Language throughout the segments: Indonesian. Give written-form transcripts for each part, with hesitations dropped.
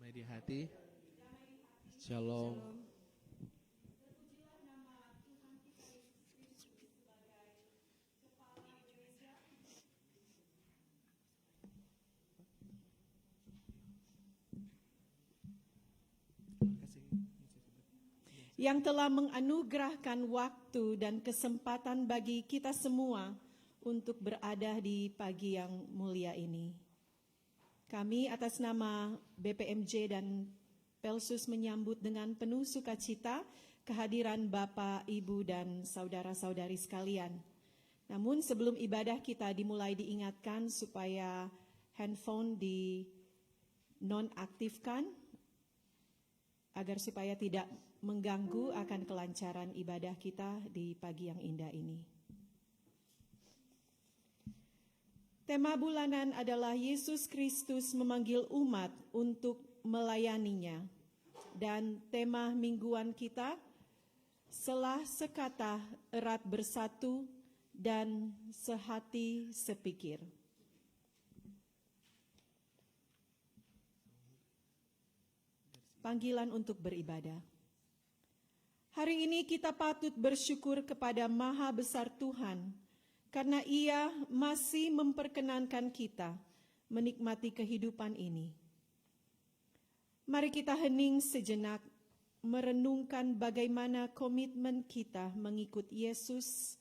damai di hati. Shalom. Yang telah menganugerahkan waktu dan kesempatan bagi kita semua untuk berada di pagi yang mulia ini. Kami atas nama BPMJ dan Pelsus menyambut dengan penuh sukacita kehadiran Bapak, Ibu, dan saudara-saudari sekalian. Namun sebelum ibadah kita dimulai diingatkan supaya handphone dinonaktifkan agar supaya tidak mengganggu akan kelancaran ibadah kita di pagi yang indah ini. Tema bulanan adalah Yesus Kristus memanggil umat untuk melayaninya. Dan tema mingguan kita, selah sekata erat bersatu dan sehati sepikir. Panggilan untuk beribadah. Hari ini kita patut bersyukur kepada Maha Besar Tuhan, karena Ia masih memperkenankan kita menikmati kehidupan ini. Mari kita hening sejenak, merenungkan bagaimana komitmen kita mengikut Yesus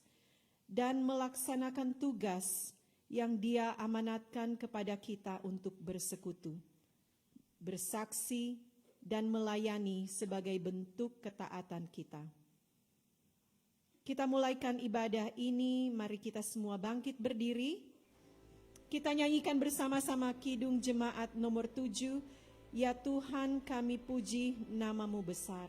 dan melaksanakan tugas yang Dia amanatkan kepada kita untuk bersekutu, bersaksi, dan melayani sebagai bentuk ketaatan kita. Kita mulaikan ibadah ini, mari kita semua bangkit berdiri. Kita nyanyikan bersama-sama Kidung Jemaat nomor 7, Ya Tuhan kami puji nama-Mu besar.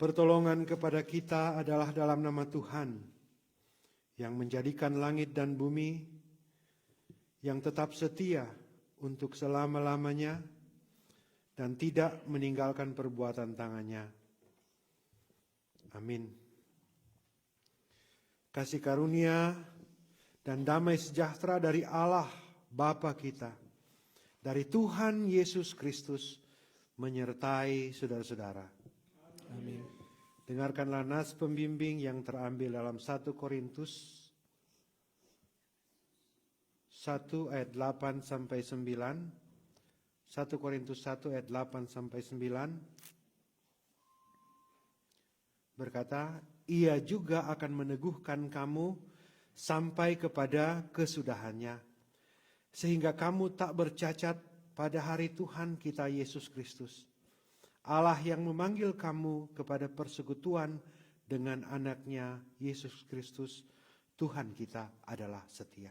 Pertolongan kepada kita adalah dalam nama Tuhan yang menjadikan langit dan bumi, yang tetap setia untuk selama-lamanya dan tidak meninggalkan perbuatan tangannya. Amin. Kasih karunia dan damai sejahtera dari Allah Bapa kita, dari Tuhan Yesus Kristus menyertai saudara-saudara. Amin. Dengarkanlah nas pembimbing yang terambil dalam 1 Korintus 1 ayat 8 sampai 9. 1 Korintus 1 ayat 8 sampai 9 berkata, ia juga akan meneguhkan kamu sampai kepada kesudahannya, sehingga kamu tak bercacat pada hari Tuhan kita Yesus Kristus. Allah yang memanggil kamu kepada persekutuan dengan anaknya Yesus Kristus, Tuhan kita adalah setia.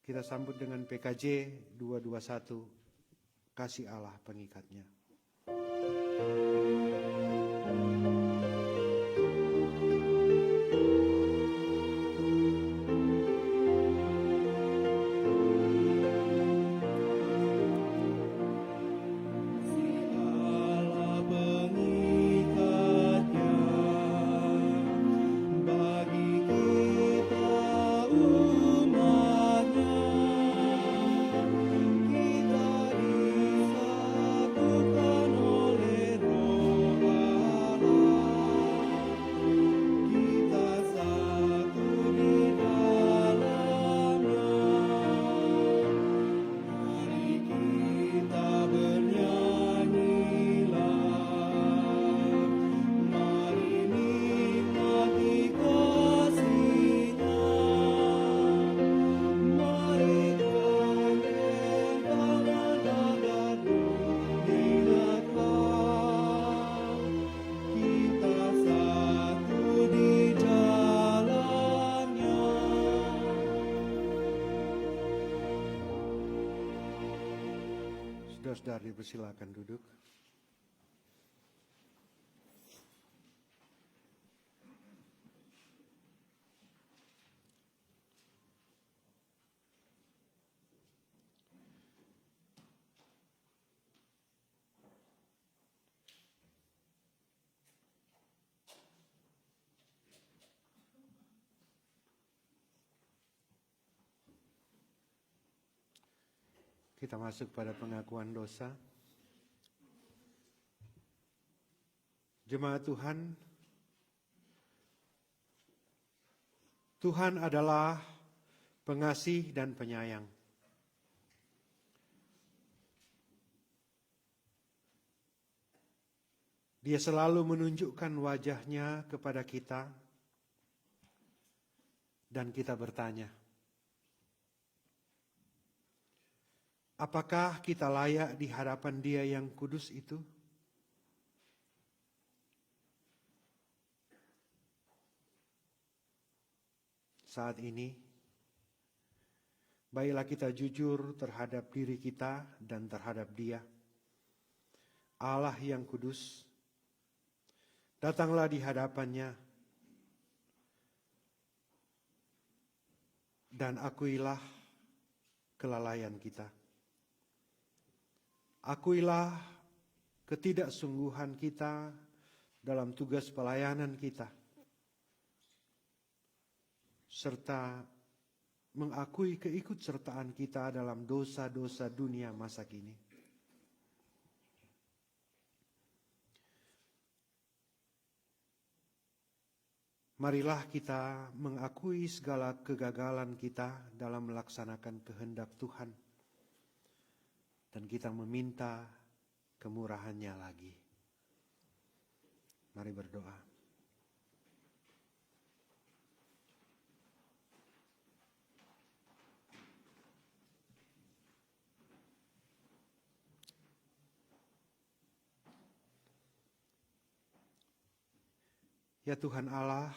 Kita sambut dengan PKJ 221, kasih Allah pengikatnya. Saudara dipersilakan duduk. Kita masuk pada pengakuan dosa. Jemaat Tuhan, Tuhan adalah pengasih dan penyayang. Dia selalu menunjukkan wajahnya kepada kita dan kita bertanya, apakah kita layak di hadapan Dia yang kudus itu? Saat ini, baiklah kita jujur terhadap diri kita dan terhadap Dia. Allah yang kudus, datanglah di hadapannya dan akuilah kelalaian kita. Akuilah ketidaksungguhan kita dalam tugas pelayanan kita, serta mengakui keikutsertaan kita dalam dosa-dosa dunia masa kini. Marilah kita mengakui segala kegagalan kita dalam melaksanakan kehendak Tuhan, dan kita meminta kemurahan-Nya lagi. Mari berdoa. Ya Tuhan Allah,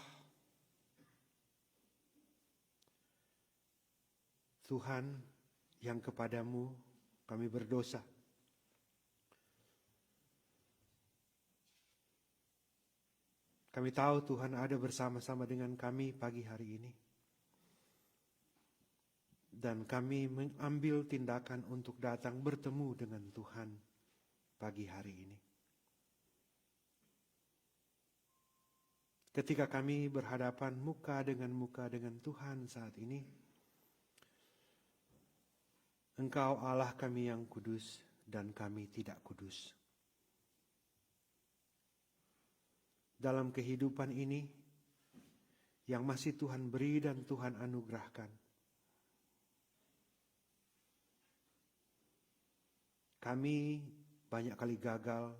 Tuhan yang kepadamu kami berdosa. Kami tahu Tuhan ada bersama-sama dengan kami pagi hari ini. Dan kami mengambil tindakan untuk datang bertemu dengan Tuhan pagi hari ini. Ketika kami berhadapan muka dengan Tuhan saat ini, Engkau Allah kami yang kudus dan kami tidak kudus. Dalam kehidupan ini yang masih Tuhan beri dan Tuhan anugerahkan. Kami banyak kali gagal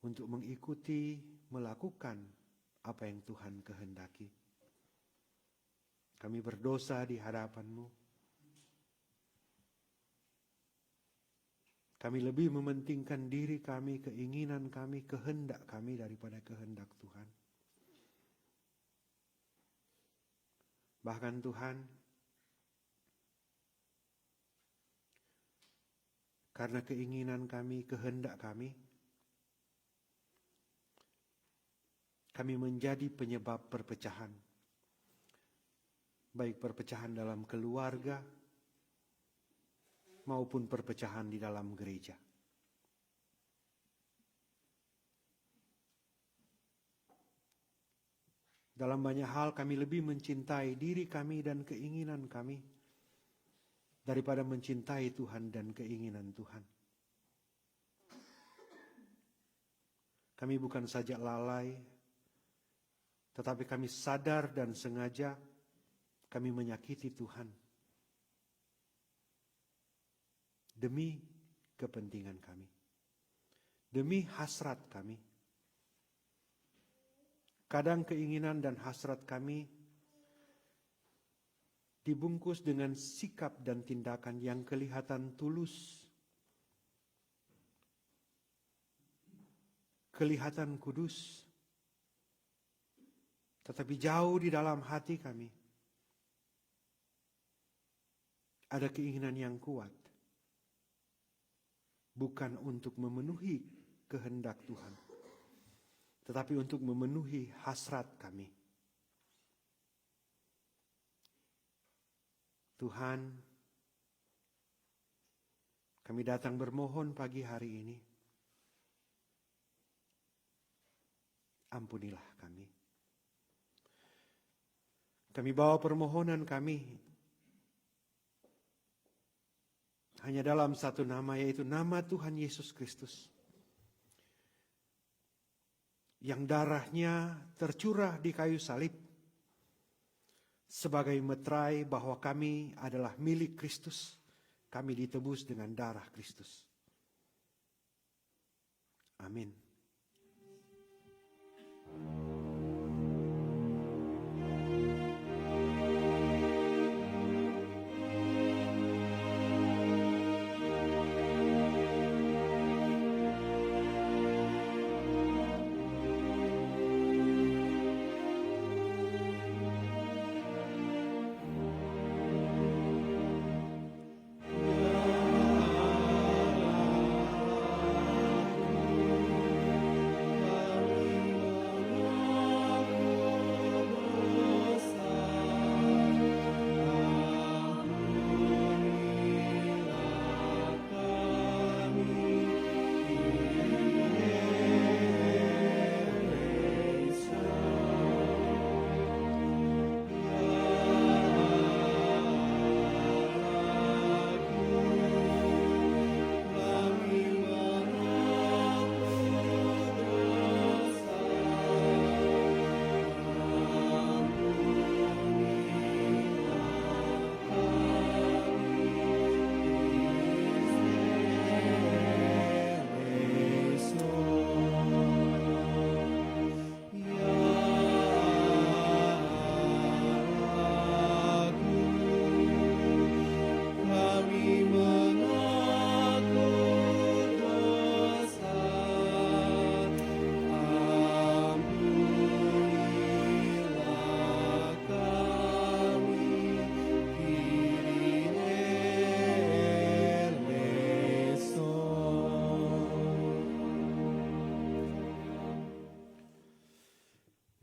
untuk mengikuti, melakukan apa yang Tuhan kehendaki. Kami berdosa di hadapan-Mu. Kami lebih mementingkan diri kami, keinginan kami, kehendak kami daripada kehendak Tuhan. Bahkan Tuhan, karena keinginan kami, kehendak kami menjadi penyebab perpecahan. Baik perpecahan dalam keluarga maupun perpecahan di dalam gereja. Dalam banyak hal kami lebih mencintai diri kami dan keinginan kami daripada mencintai Tuhan dan keinginan Tuhan. Kami bukan saja lalai, tetapi kami sadar dan sengaja kami menyakiti Tuhan demi kepentingan kami, demi hasrat kami. Kadang keinginan dan hasrat kami dibungkus dengan sikap dan tindakan yang kelihatan tulus, kelihatan kudus, tetapi jauh di dalam hati kami ada keinginan yang kuat, bukan untuk memenuhi kehendak Tuhan, tetapi untuk memenuhi hasrat kami. Tuhan, kami datang bermohon pagi hari ini. Ampunilah kami. Kami bawa permohonan kami hanya dalam satu nama, yaitu nama Tuhan Yesus Kristus, yang darahnya tercurah di kayu salib sebagai meterai bahwa kami adalah milik Kristus. Kami ditebus dengan darah Kristus. Amin.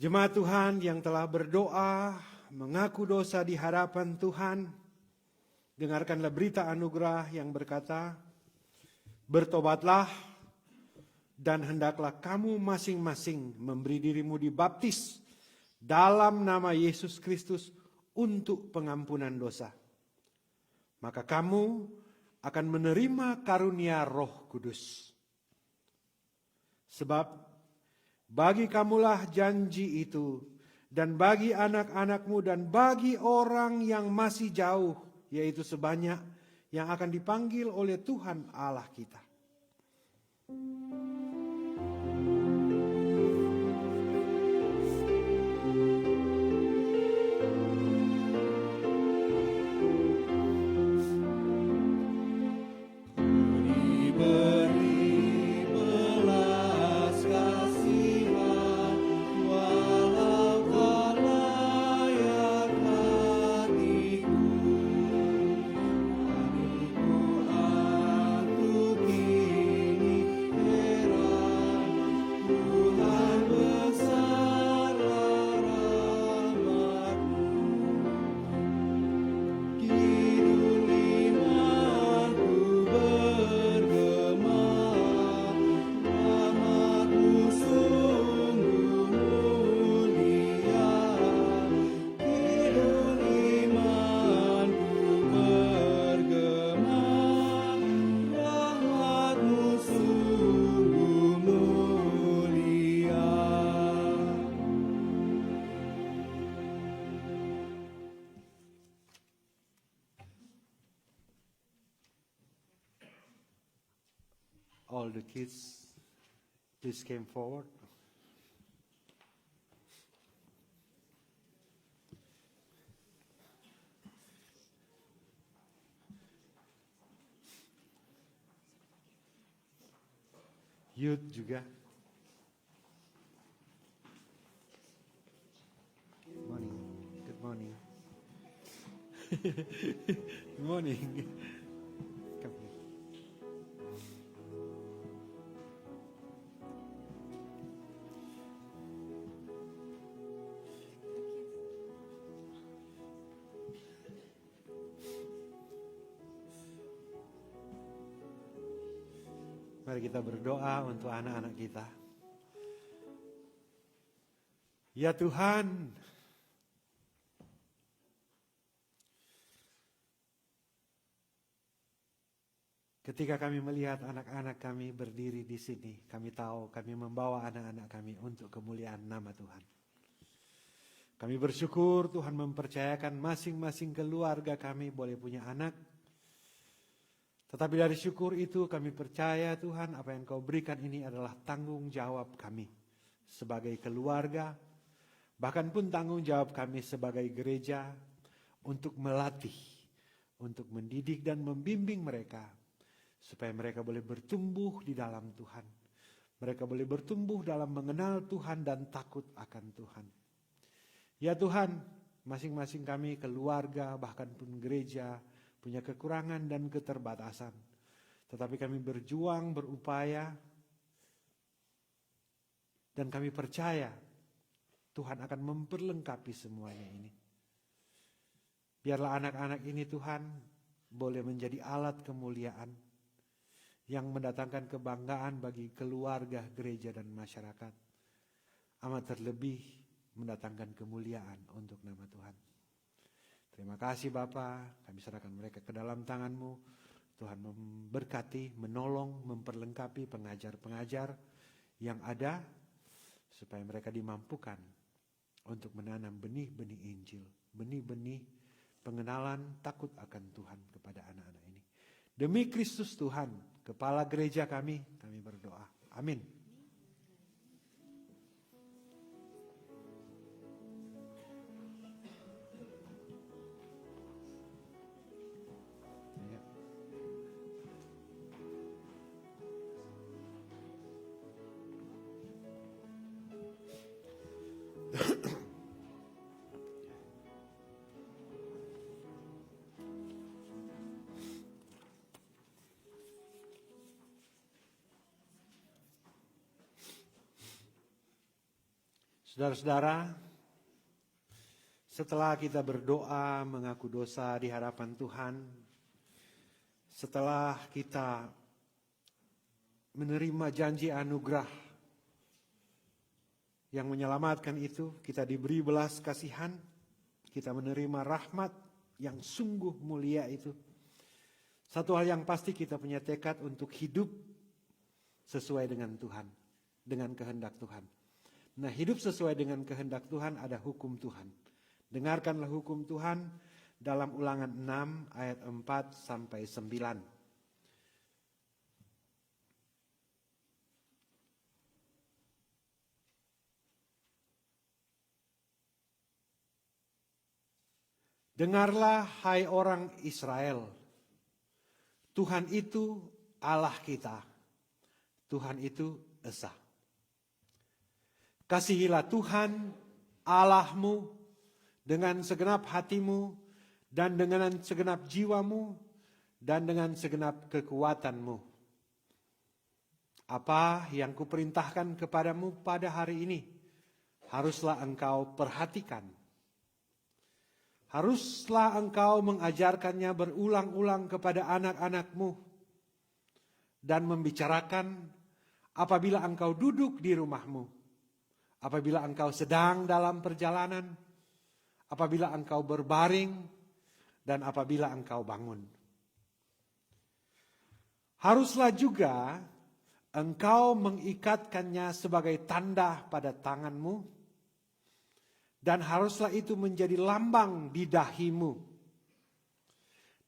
Jemaat Tuhan yang telah berdoa, mengaku dosa di hadapan Tuhan, dengarkanlah berita anugerah yang berkata, bertobatlah dan hendaklah kamu masing-masing memberi dirimu dibaptis dalam nama Yesus Kristus untuk pengampunan dosa. Maka kamu akan menerima karunia Roh Kudus. Sebab bagi kamulah janji itu dan bagi anak-anakmu dan bagi orang yang masih jauh, yaitu sebanyak yang akan dipanggil oleh Tuhan Allah kita. All the kids, please came forward. Youth juga. Good morning. Good morning. Good morning. Come here. Mari kita berdoa untuk anak-anak kita. Ya Tuhan, ketika kami melihat anak-anak kami berdiri di sini, kami tahu kami membawa anak-anak kami untuk kemuliaan nama Tuhan. Kami bersyukur Tuhan mempercayakan masing-masing keluarga kami boleh punya anak. Tetapi dari syukur itu kami percaya Tuhan apa yang Kau berikan ini adalah tanggung jawab kami sebagai keluarga. Bahkan pun tanggung jawab kami sebagai gereja untuk melatih, untuk mendidik dan membimbing mereka. Supaya mereka boleh bertumbuh di dalam Tuhan. Mereka boleh bertumbuh dalam mengenal Tuhan dan takut akan Tuhan. Ya Tuhan, masing-masing kami keluarga bahkan pun gereja punya kekurangan dan keterbatasan. Tetapi kami berjuang, berupaya, dan kami percaya Tuhan akan memperlengkapi semuanya ini. Biarlah anak-anak ini Tuhan boleh menjadi alat kemuliaan yang mendatangkan kebanggaan bagi keluarga, gereja, dan masyarakat. Amat terlebih mendatangkan kemuliaan untuk nama Tuhan. Terima kasih Bapa, kami serahkan mereka ke dalam tangan-Mu. Tuhan memberkati, menolong, memperlengkapi pengajar-pengajar yang ada supaya mereka dimampukan untuk menanam benih-benih Injil, benih-benih pengenalan takut akan Tuhan kepada anak-anak ini. Demi Kristus Tuhan, Kepala Gereja kami berdoa. Amin. Saudara-saudara, setelah kita berdoa mengaku dosa di hadapan Tuhan, setelah kita menerima janji anugerah yang menyelamatkan itu, kita diberi belas kasihan, kita menerima rahmat yang sungguh mulia itu. Satu hal yang pasti kita punya tekad untuk hidup sesuai dengan Tuhan, dengan kehendak Tuhan. Nah, hidup sesuai dengan kehendak Tuhan ada hukum Tuhan. Dengarkanlah hukum Tuhan dalam Ulangan 6 ayat 4 sampai 9. Dengarlah hai orang Israel, Tuhan itu Allah kita, Tuhan itu esa. Kasihilah Tuhan Allahmu dengan segenap hatimu dan dengan segenap jiwamu dan dengan segenap kekuatanmu. Apa yang kuperintahkan kepadamu pada hari ini haruslah engkau perhatikan. Haruslah engkau mengajarkannya berulang-ulang kepada anak-anakmu dan membicarakan apabila engkau duduk di rumahmu, apabila engkau sedang dalam perjalanan, apabila engkau berbaring, dan apabila engkau bangun. Haruslah juga engkau mengikatkannya sebagai tanda pada tanganmu, dan haruslah itu menjadi lambang di dahimu.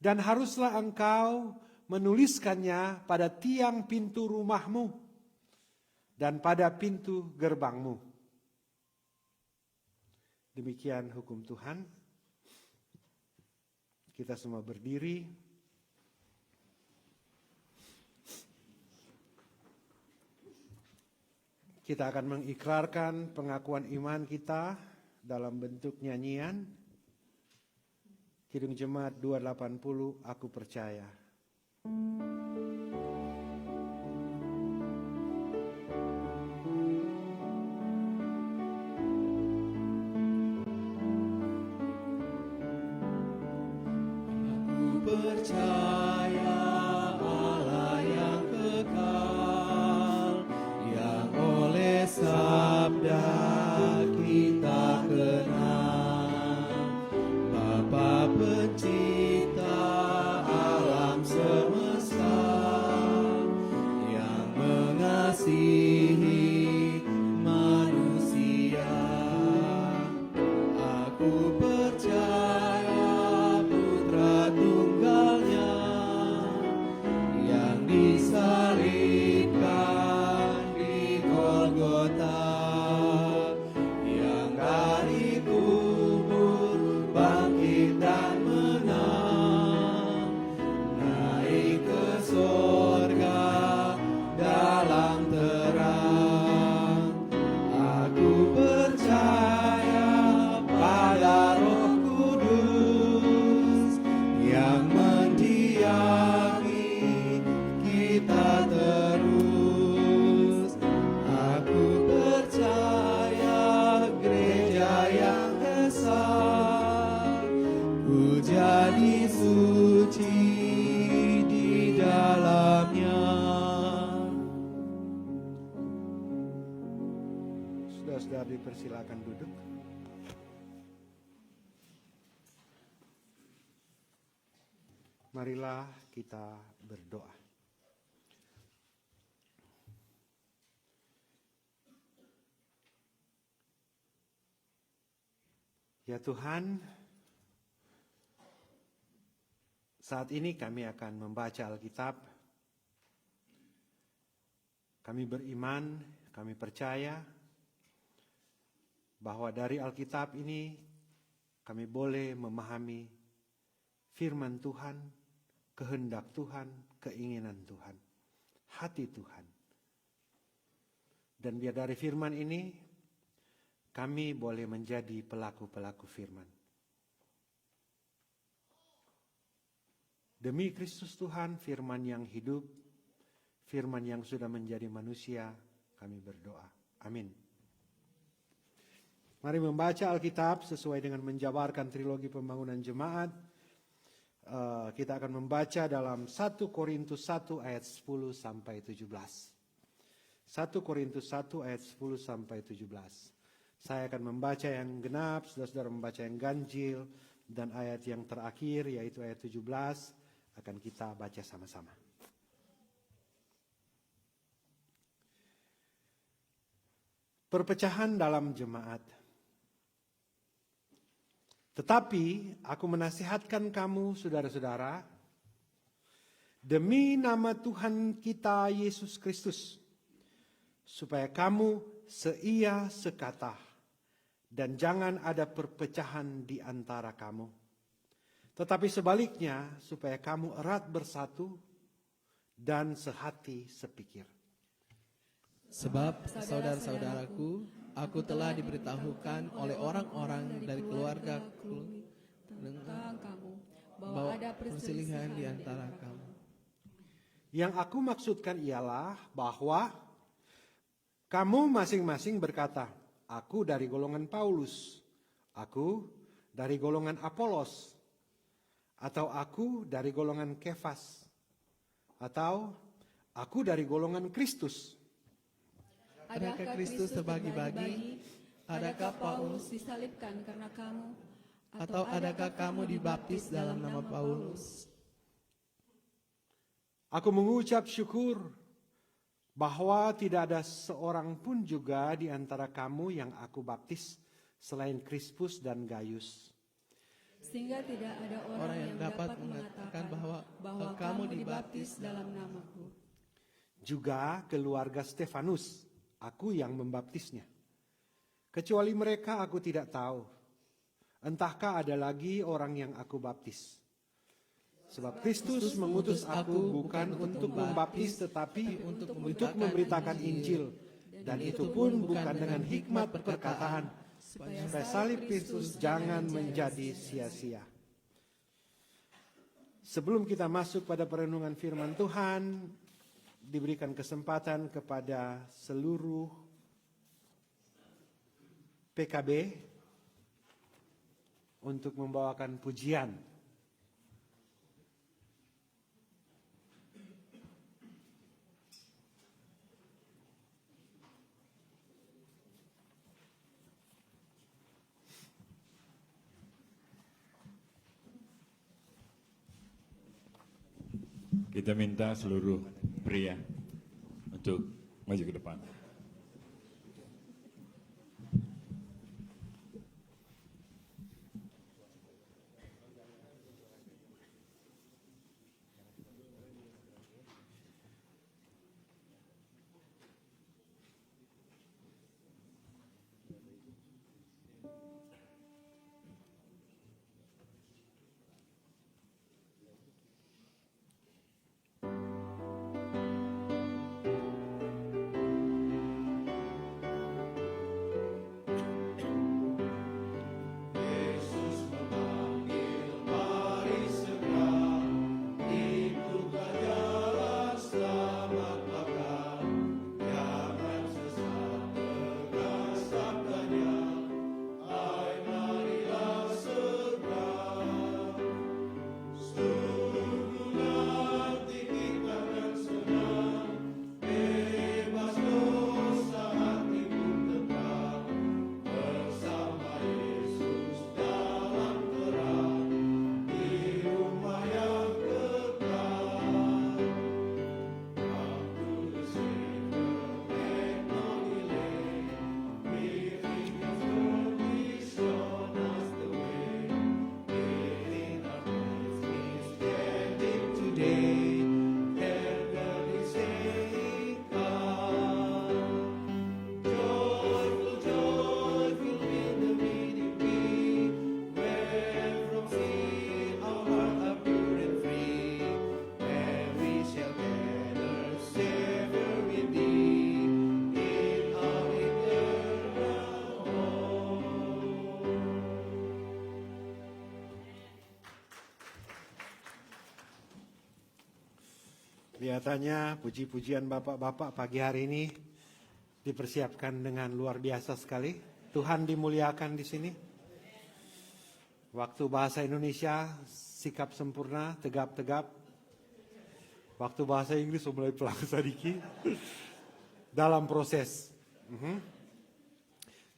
Dan haruslah engkau menuliskannya pada tiang pintu rumahmu dan pada pintu gerbangmu. Demikian hukum Tuhan. Kita semua berdiri. Kita akan mengikrarkan pengakuan iman kita dalam bentuk nyanyian. Kidung Jemaat 280, Aku Percaya. Aku percaya Allah yang kekal, yang oleh sabda kita kenal, Bapa pencipta alam semesta, yang mengasihi manusia. Aku percaya Putra Tunggalnya yang disalibkan di Golgota, yang dari kubur bangkit dan menang, naik ke sorga dalam terang. Aku percaya pada Roh Kudus yang mendiami kita terus. Aku percaya gereja yang esa, ku jadi suci di dalamnya. Saudara-saudara dipersilakan duduk. Marilah kita berdoa. Ya Tuhan, saat ini kami akan membaca Alkitab. Kami beriman, kami percaya bahwa dari Alkitab ini kami boleh memahami firman Tuhan, kehendak Tuhan, keinginan Tuhan, hati Tuhan. Dan biar dari firman ini kami boleh menjadi pelaku-pelaku firman. Demi Kristus Tuhan, firman yang hidup, firman yang sudah menjadi manusia, kami berdoa. Amin. Mari membaca Alkitab sesuai dengan menjabarkan trilogi pembangunan jemaat. Kita akan membaca dalam 1 Korintus 1 ayat 10 sampai 17. 1 Korintus 1 ayat 10 sampai 17. Saya akan membaca yang genap, saudara-saudara membaca yang ganjil, dan ayat yang terakhir yaitu ayat 17 akan kita baca sama-sama. perpecahan dalam jemaat. Tetapi aku menasihatkan kamu, saudara-saudara, demi nama Tuhan kita Yesus Kristus, supaya kamu seia sekata dan jangan ada perpecahan di antara kamu. Tetapi sebaliknya, supaya kamu erat bersatu dan sehati sepikir. Sebab saudara-saudaraku, aku telah diberitahukan oleh orang-orang dari keluargaku tentang kamu bahwa ada perselisihan di antara kamu. Yang aku maksudkan ialah bahwa kamu masing-masing berkata, aku dari golongan Paulus, aku dari golongan Apolos, atau aku dari golongan Kefas, atau aku dari golongan Kristus. Adakah Kristus terbagi-bagi? Adakah Paulus disalibkan karena kamu? atau adakah kamu dibaptis dalam nama Paulus? Aku mengucap syukur bahwa tidak ada seorang pun juga di antara kamu yang aku baptis selain Krispus dan Gaius. Sehingga tidak ada orang yang dapat mengatakan bahwa kamu dibaptis dalam namaku. Juga keluarga Stefanus, aku yang membaptisnya. Kecuali mereka aku tidak tahu. Entahkah ada lagi orang yang aku baptis. Sebab Kristus mengutus aku bukan untuk membaptis tetapi untuk memberitakan Injil. Dan itu pun bukan dengan hikmat perkataan. Supaya salib Kristus jangan menjadi sia-sia. Sebelum kita masuk pada perenungan firman Tuhan, diberikan kesempatan kepada seluruh PKB untuk membawakan pujian. Kita minta seluruh pria untuk maju ke depan. Kelihatannya puji-pujian bapak-bapak pagi hari ini dipersiapkan dengan luar biasa sekali. Tuhan dimuliakan di sini. Waktu bahasa Indonesia sikap sempurna, tegap-tegap. Waktu bahasa Inggris mulai pelang sedikit dalam proses.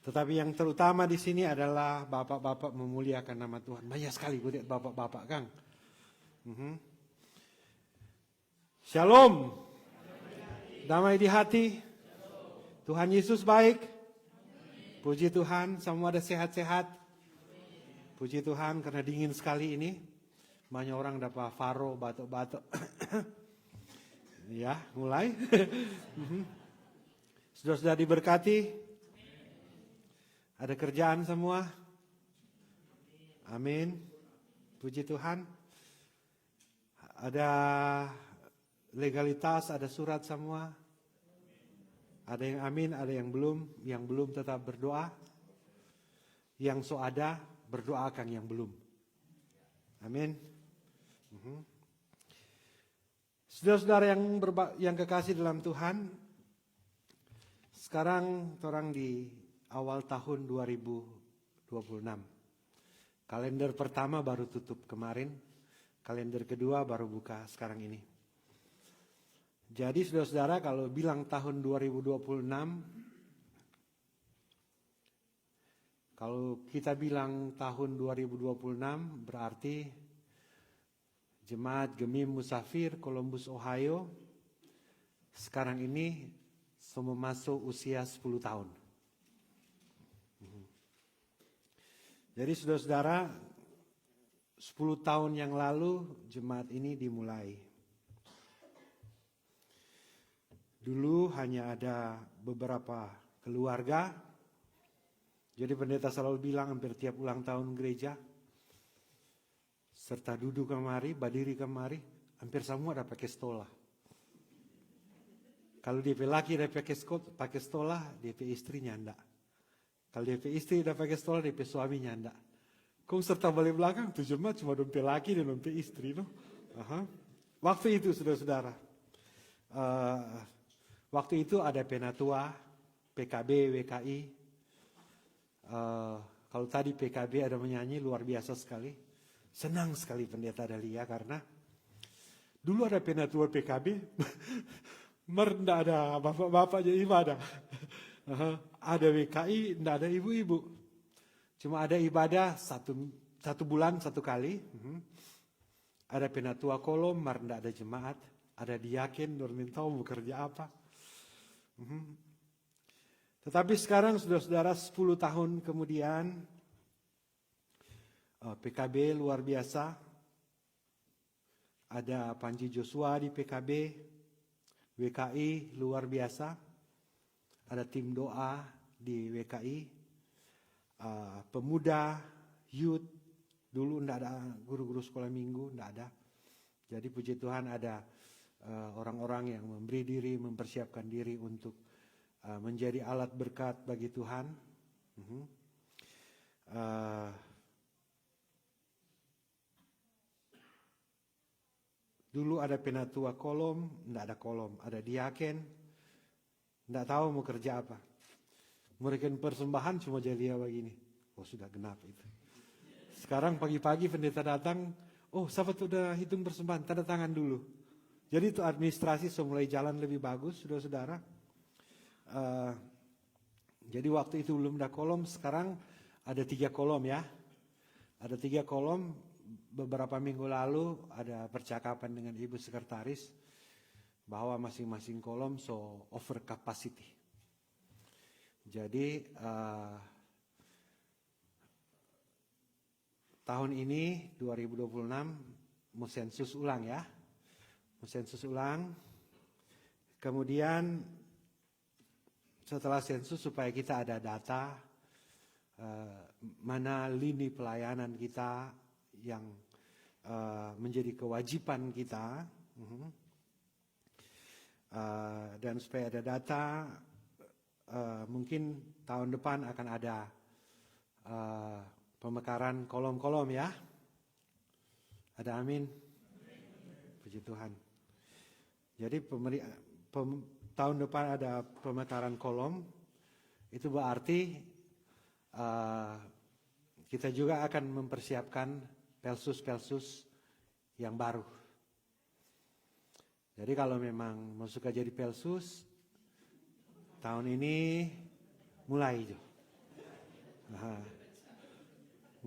Tetapi yang terutama di sini adalah bapak-bapak memuliakan nama Tuhan. Banyak sekali gue lihat bapak-bapak, Kang. Shalom. Damai di hati. Tuhan Yesus baik. Puji Tuhan, semua ada sehat-sehat. Puji Tuhan karena dingin sekali ini. Banyak orang dapat faro, batuk-batuk. Ya, mulai. Sudah diberkati. Ada kerjaan semua. Amin. Puji Tuhan. Ada legalitas, ada surat semua. Ada yang amin, ada yang belum. Yang belum tetap berdoa. Yang so ada, berdoakan yang belum. Amin. Saudara-saudara yang kekasih dalam Tuhan, sekarang orang di awal tahun 2026. Kalender pertama baru tutup kemarin, kalender kedua baru buka sekarang ini. Jadi saudara-saudara kalau bilang tahun 2026, kalau kita bilang tahun 2026 berarti Jemaat Gemim Musafir Columbus, Ohio sekarang ini semua masuk usia 10 tahun. Jadi saudara-saudara 10 tahun yang lalu jemaat ini dimulai. Dulu hanya ada beberapa keluarga. Jadi pendeta selalu bilang hampir tiap ulang tahun gereja, serta duduk kemari, berdiri kemari, hampir semua ada pakai stola. Kalau DP laki ada pakai stola, DP istri nyanda. Kalau DP istri ada pakai stola, DP suami nyanda. Kong serta balik belakang tuh jemaat cuma DP laki dan DP istri, no? Waktu itu saudara-saudara, waktu itu ada Penatua, PKB, WKI. Kalau tadi PKB ada menyanyi luar biasa sekali. Senang sekali pendeta Dahlia karena dulu ada Penatua PKB, tidak ada bapak-bapak jadi ibadah. Ada WKI, tidak ada ibu-ibu. Cuma ada ibadah satu bulan satu kali. Ada Penatua Kolom, tidak ada jemaat. Ada diaken, dormin tahu mau kerja apa. Tetapi sekarang saudara-saudara 10 tahun kemudian PKB luar biasa. Ada Panji Joshua di PKB, WKI luar biasa. Ada tim doa di WKI, pemuda, youth. Dulu tidak ada guru-guru sekolah minggu, tidak ada. Jadi puji Tuhan ada orang-orang yang memberi diri, mempersiapkan diri untuk menjadi alat berkat bagi Tuhan. Dulu ada Penatua Kolom, tidak ada kolom. Ada diaken, tidak tahu mau kerja apa. Memberikan persembahan cuma jadi begini. Oh sudah genap itu. Sekarang pagi-pagi pendeta datang, oh sahabat udah hitung persembahan, tanda tangan dulu. Jadi itu administrasi sudah mulai jalan lebih bagus, saudara-saudara. Jadi waktu itu belum ada kolom, sekarang ada 3 kolom ya. Ada 3 kolom, beberapa minggu lalu ada percakapan dengan Ibu Sekretaris bahwa masing-masing kolom so over capacity. Jadi tahun ini 2026 mau sensus ulang ya. Mau sensus ulang. Kemudian setelah sensus supaya kita ada data mana lini pelayanan kita yang menjadi kewajiban kita, dan supaya ada data, mungkin tahun depan akan ada pemekaran kolom-kolom ya. Ada amin. Puji Tuhan. Jadi tahun depan ada pemekaran kolom, itu berarti kita juga akan mempersiapkan pelsus-pelsus yang baru. Jadi kalau memang mau suka jadi pelsus, tahun ini mulai jo.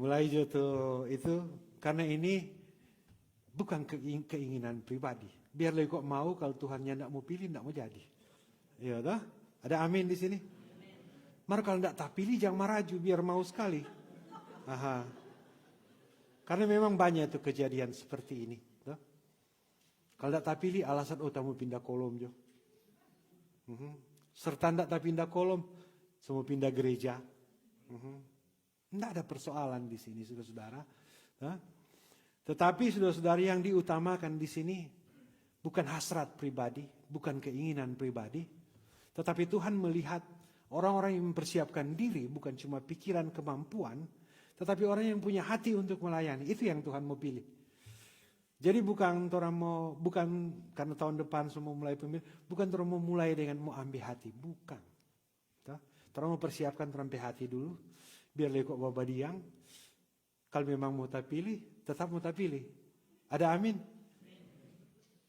Mulai jo tuh itu karena ini bukan keinginan pribadi. Biar lo kok mau, kalau Tuhannya tidak mau pilih, tidak mau jadi. Iya toh? Ada amin di sini? Mar kalau tidak tak pilih jangan maraju biar mau sekali. Aha. Karena memang banyak itu kejadian seperti ini. Tuh. Kalau tidak tak pilih alasan tamu pindah kolom jo. Serta tidak tak pindah kolom, semua pindah gereja. Tidak ada persoalan di sini, saudara-saudara. Tetapi saudara-saudara yang diutamakan di sini bukan hasrat pribadi, bukan keinginan pribadi, tetapi Tuhan melihat orang-orang yang mempersiapkan diri, bukan cuma pikiran kemampuan, tetapi orang yang punya hati untuk melayani. Itu yang Tuhan mau pilih. Jadi bukan karena tahun depan semua mulai pemilu, bukan orang mau mulai dengan mau ambil hati, bukan. Orang mau persiapkan ambil hati dulu, biar lekok bawa diang. Kalau memang mau tak pilih, tetap mau tak pilih. Ada amin?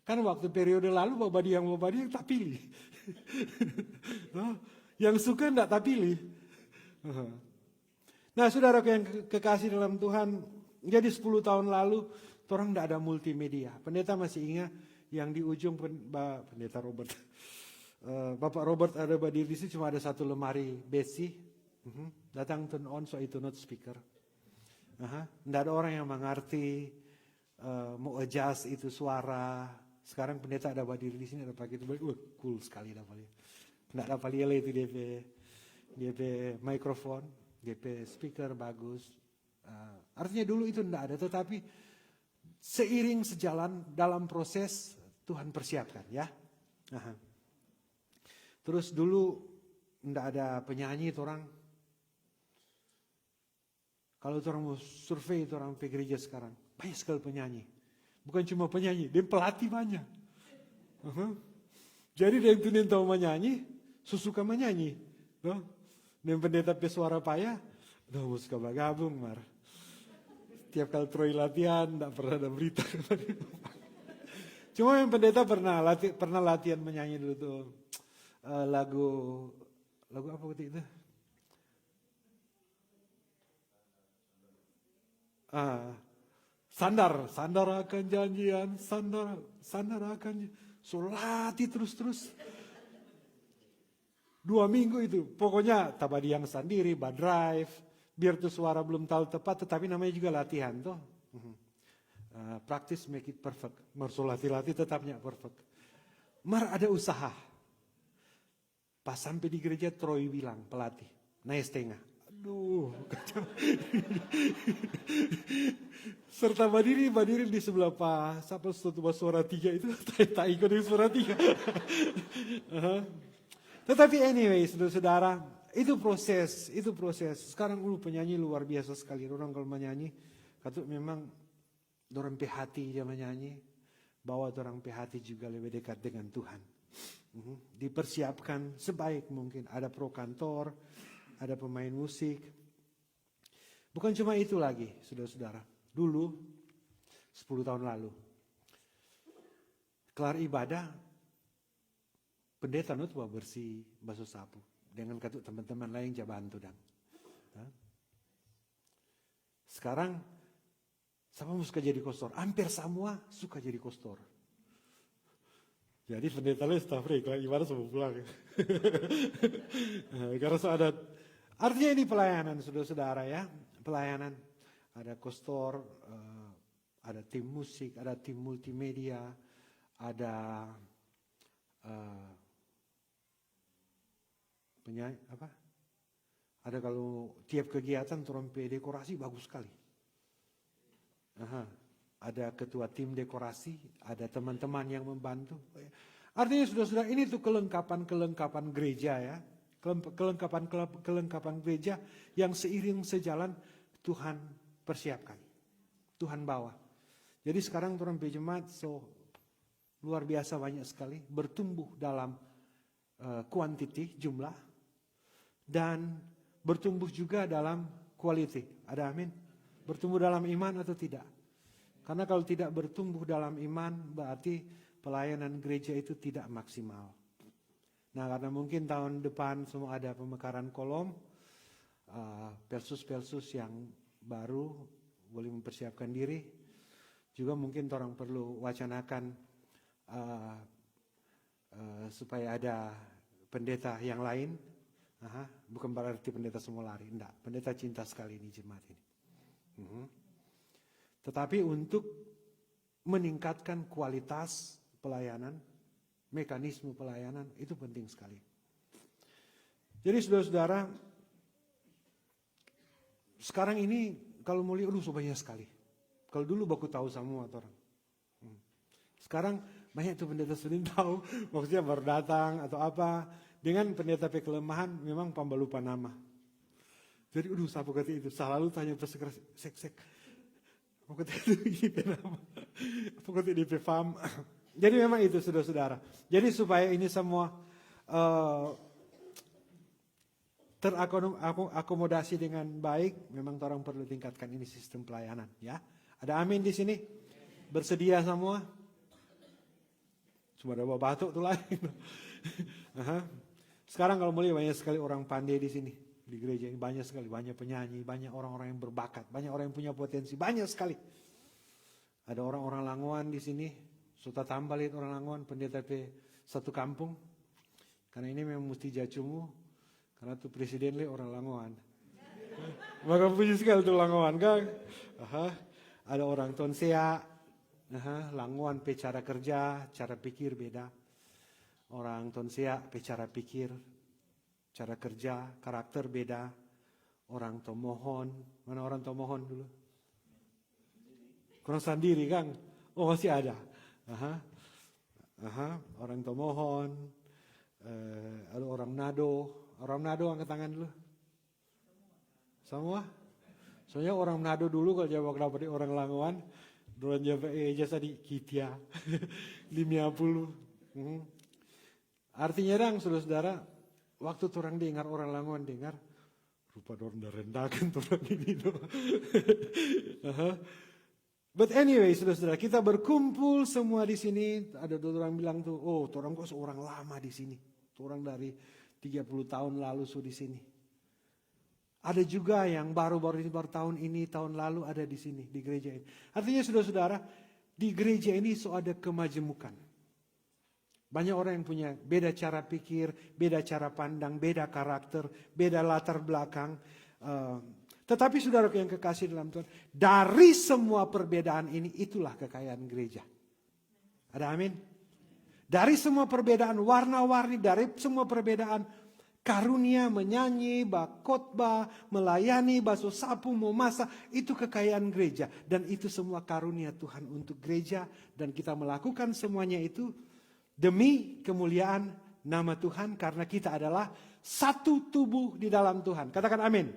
Kan waktu periode lalu bawa diang tak pilih. Yang suka enggak tak pilih. Nah, saudara yang kekasih dalam Tuhan, jadi 10 tahun lalu orang enggak ada multimedia. Pendeta masih ingat yang di ujung pendeta Robert. Bapak Robert ada berdiri di sini cuma ada satu lemari besi. Datang turn on so itu not speaker. Enggak ada orang yang mengerti mau adjust itu suara. Sekarang pendeta ada berdiri di sini ada pakai itu, cool sekali dapatnya. Enggak dapat lihat itu DP mikrofon, DP speaker bagus. Artinya dulu itu enggak ada, tetapi seiring sejalan dalam proses Tuhan persiapkan ya. Terus dulu enggak ada penyanyi itu orang. Kalau orang mau survei itu orang pergi gereja sekarang, banyak sekali penyanyi. Bukan cuma penyanyi, dia pelatih banyak. Jadi dia yang tahu menyanyi, suka menyanyi. Dan pendeta pesuara payah, mau suka bergabung mar. Tiap kali Troy latihan, tidak pernah ada berita. Cuma yang pendeta pernah latihan menyanyi dulu tuh lagu apa waktu itu? Sandar akan janjian, sandar akan sulati terus. 2 minggu itu, pokoknya tabadiang sendiri, drive, biar tuh suara belum tahu tepat, tetapi namanya juga latihan tuh. Practice make it perfect, latih tetapnya perfect. Mar ada usaha. Pas sampai di gereja Troy bilang pelatih, naik setengah. Aduh, serta berdiri di sebelah Pak siapa suara 3 itu tak ikut di suara 3. Tetapi anyway, saudara-saudara, itu proses. Sekarang penyanyi luar biasa sekali. Orang kalau menyanyi, katut memang orang hati dia menyanyi, bawa orang hati juga lebih dekat dengan Tuhan. Dipersiapkan sebaik mungkin. Ada pro kantor, ada pemain musik. Bukan cuma itu lagi, saudara-saudara. Dulu, 10 tahun lalu, kelar ibadah, pendeta bawa bersih basuh sapu. Dengan katut teman-teman lain yang bantu dan. Sekarang, sama suka jadi kostor. Hampir semua suka jadi kostor. Jadi pendeta lain staff kelar ibadah semua pulang. Karena ada. Artinya ini pelayanan, saudara-saudara ya. Pelayanan. Ada kostor, ada tim musik, ada tim multimedia, ada penyanyi apa? Ada kalau tiap kegiatan trompe dekorasi bagus sekali. Ada ketua tim dekorasi, ada teman-teman yang membantu. Artinya sudah ini tuh kelengkapan gereja ya. Kelengkapan gereja yang seiring sejalan Tuhan persiapkan. Tuhan bawa. Jadi sekarang orang jemaat luar biasa banyak sekali. Bertumbuh dalam kuantiti, jumlah. Dan bertumbuh juga dalam quality. Ada amin? Bertumbuh dalam iman atau tidak? Karena kalau tidak bertumbuh dalam iman, berarti pelayanan gereja itu tidak maksimal. Nah, karena mungkin tahun depan semua ada pemekaran kolom, pelsus yang baru boleh mempersiapkan diri. Juga mungkin orang perlu wacanakan supaya ada pendeta yang lain. Bukan berarti pendeta semua lari, enggak. Pendeta cinta sekali ini jemaat ini. Tetapi untuk meningkatkan kualitas pelayanan, mekanisme pelayanan itu penting sekali. Jadi saudara-saudara, sekarang ini kalau mau lihat, banyak sekali. Kalau dulu baku tahu semua orang. Sekarang banyak tuh pendeta sudah tahu, maksudnya baru datang atau apa. Dengan pendeta kelemahan memang pembalupa nama. Jadi siapa kata itu? Selalu tanya persegera sek. Apa kata itu? Nama. Apa kata di PFAM? Jadi memang itu saudara-saudara. Jadi supaya ini semua terakomodasi dengan baik, memang orang perlu tingkatkan ini sistem pelayanan. Ya, ada amin di sini? Bersedia semua? Cuma ada batuk tuh lain. Sekarang kalau mulai banyak sekali orang pandai di sini. Di gereja ini banyak sekali, banyak penyanyi, banyak orang-orang yang berbakat, banyak orang yang punya potensi, banyak sekali. Ada orang-orang Langoan di sini, sudah tambah lihat orang Langoan, pendeta satu kampung. Karena ini memang mesti jacumu, karena tuh presiden orang Langoan. Maka puji sekali tuh Langoan kan. Ada orang Tonsea, Langoan cara kerja, cara pikir beda. Orang Tonsea cara pikir, cara kerja, karakter beda. Orang Tomohon, mana orang Tomohon dulu? Kurang sendiri kan? Oh masih ada. Orang Tomohon, ada orang Nado. Orang Nado angkat tangan dulu. Semua? Soalnya orang Nado dulu kalau jawab dapat orang Langoan, orang jawab jasa di Kitia 50. Artinya saudara-saudara, waktu orang dengar, orang Langoan dengar, rupa orang rendahkan orang ini. But anyway, saudara-saudara, kita berkumpul semua di sini. Ada orang bilang tuh, orang kok seorang lama di sini. Orang dari 30 tahun lalu di sini. Ada juga yang baru tahun ini, tahun lalu ada di sini, di gereja ini. Artinya saudara-saudara, di gereja ini ada kemajemukan. Banyak orang yang punya beda cara pikir, beda cara pandang, beda karakter, beda latar belakang. Tetapi saudara yang kekasih dalam Tuhan, dari semua perbedaan ini, itulah kekayaan gereja. Ada amin? Dari semua perbedaan warna-warni, dari semua perbedaan karunia, menyanyi, khotbah, melayani, basuh sapu, memasak, itu kekayaan gereja. Dan itu semua karunia Tuhan untuk gereja. Dan kita melakukan semuanya itu demi kemuliaan nama Tuhan, karena kita adalah satu tubuh di dalam Tuhan. Katakan amin.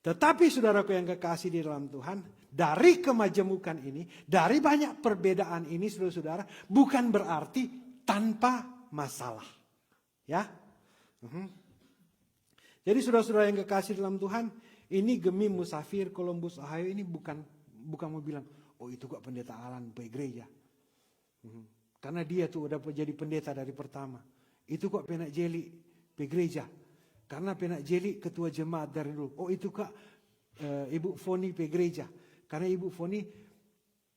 Tetapi saudaraku yang kekasih di dalam Tuhan, dari kemajemukan ini, dari banyak perbedaan ini saudara-saudara, bukan berarti tanpa masalah. Ya. Jadi saudara-saudara yang kekasih dalam Tuhan, ini Gemim, Musafir, Columbus, Ohio ini bukan mau bilang, itu kok pendeta Alan pe gereja. Karena dia tuh udah jadi pendeta dari pertama. Itu kok Penak Jeli pe gereja. Karena Penak Jeli ketua jemaat dari dulu. Itu kok Ibu Foni pe gereja. Karena Ibu Foni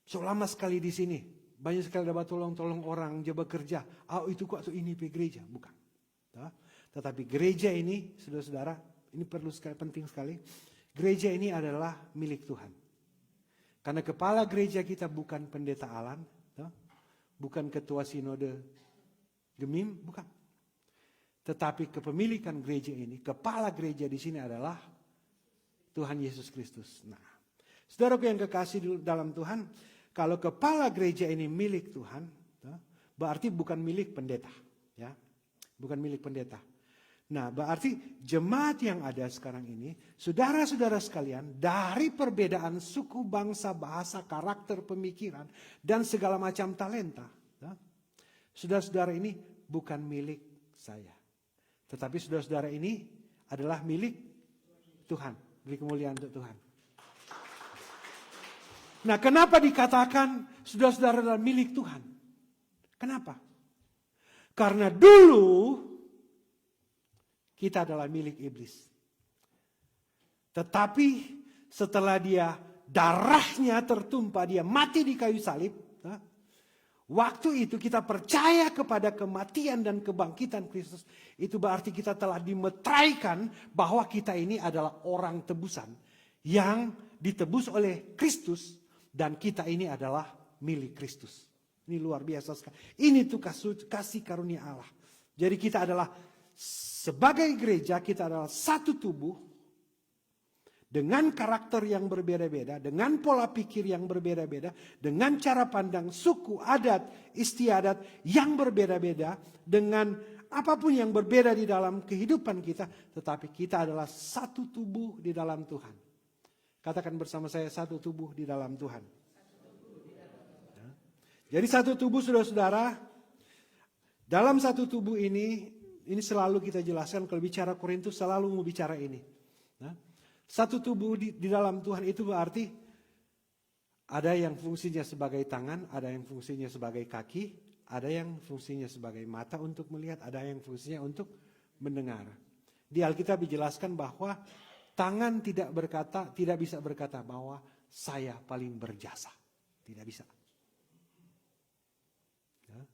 selama sekali di sini. Banyak sekali dapat tolong orang coba kerja. Itu kok ini pe gereja. Bukan. Tetapi gereja ini, saudara-saudara, ini perlu sekali, penting sekali. Gereja ini adalah milik Tuhan. Karena kepala gereja kita bukan pendeta Alan. Bukan ketua sinode Gemim, bukan. Tetapi kepemilikan gereja ini, kepala gereja di sini adalah Tuhan Yesus Kristus. Nah, saudaraku yang kekasih dalam Tuhan, kalau kepala gereja ini milik Tuhan, berarti bukan milik pendeta, ya, bukan milik pendeta. Nah, berarti jemaat yang ada sekarang ini, saudara-saudara sekalian, dari perbedaan suku, bangsa, bahasa, karakter, pemikiran, dan segala macam talenta, saudara-saudara ini bukan milik saya. Tetapi saudara-saudara ini adalah milik Tuhan, beri kemuliaan untuk Tuhan. Nah, kenapa dikatakan saudara-saudara adalah milik Tuhan? Kenapa? Karena dulu kita adalah milik iblis. Tetapi setelah dia darahnya tertumpah, dia mati di kayu salib. Waktu itu kita percaya kepada kematian dan kebangkitan Kristus. Itu berarti kita telah dimeteraikan bahwa kita ini adalah orang tebusan. Yang ditebus oleh Kristus. Dan kita ini adalah milik Kristus. Ini luar biasa sekali. Ini tuh kasih karunia Allah. Jadi kita adalah sebagai gereja, kita adalah satu tubuh. Dengan karakter yang berbeda-beda, dengan pola pikir yang berbeda-beda, dengan cara pandang suku, adat, istiadat yang berbeda-beda, dengan apapun yang berbeda di dalam kehidupan kita, tetapi kita adalah satu tubuh di dalam Tuhan. Katakan bersama saya, satu tubuh di dalam Tuhan. Jadi satu tubuh, saudara-saudara, dalam satu tubuh ini selalu kita jelaskan, kalau bicara Korintus selalu mau bicara ini. Satu tubuh di dalam Tuhan itu berarti ada yang fungsinya sebagai tangan, ada yang fungsinya sebagai kaki, ada yang fungsinya sebagai mata untuk melihat, ada yang fungsinya untuk mendengar. Di Alkitab dijelaskan bahwa tangan tidak bisa berkata bahwa saya paling berjasa. Tidak bisa. Ya.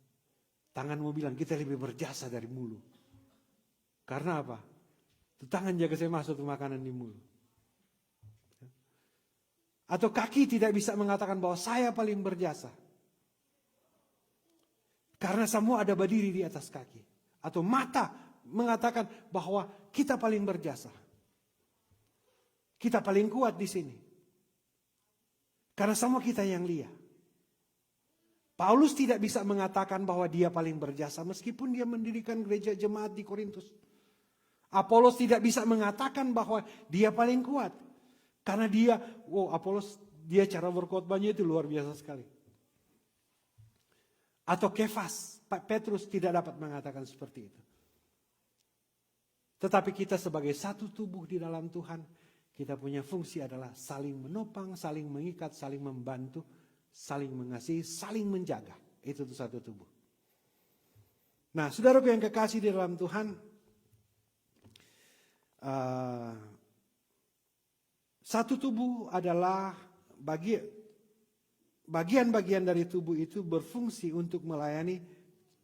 Tangan mau bilang kita lebih berjasa dari mulut. Karena apa? Tangan jaga saya masuk ke makanan di mulut. Atau kaki tidak bisa mengatakan bahwa saya paling berjasa. Karena semua ada berdiri di atas kaki. Atau mata mengatakan bahwa kita paling berjasa. Kita paling kuat di sini. Karena semua kita yang lihat. Paulus tidak bisa mengatakan bahwa dia paling berjasa meskipun dia mendirikan gereja jemaat di Korintus. Apolos tidak bisa mengatakan bahwa dia paling kuat. Karena Apolos, cara berkhotbahnya itu luar biasa sekali. Atau Kefas, Petrus tidak dapat mengatakan seperti itu. Tetapi kita sebagai satu tubuh di dalam Tuhan, kita punya fungsi adalah saling menopang, saling mengikat, saling membantu, saling mengasihi, saling menjaga. Itu satu tubuh. Nah, saudaraku yang kekasih di dalam Tuhan, satu tubuh adalah bagian-bagian dari tubuh itu berfungsi untuk melayani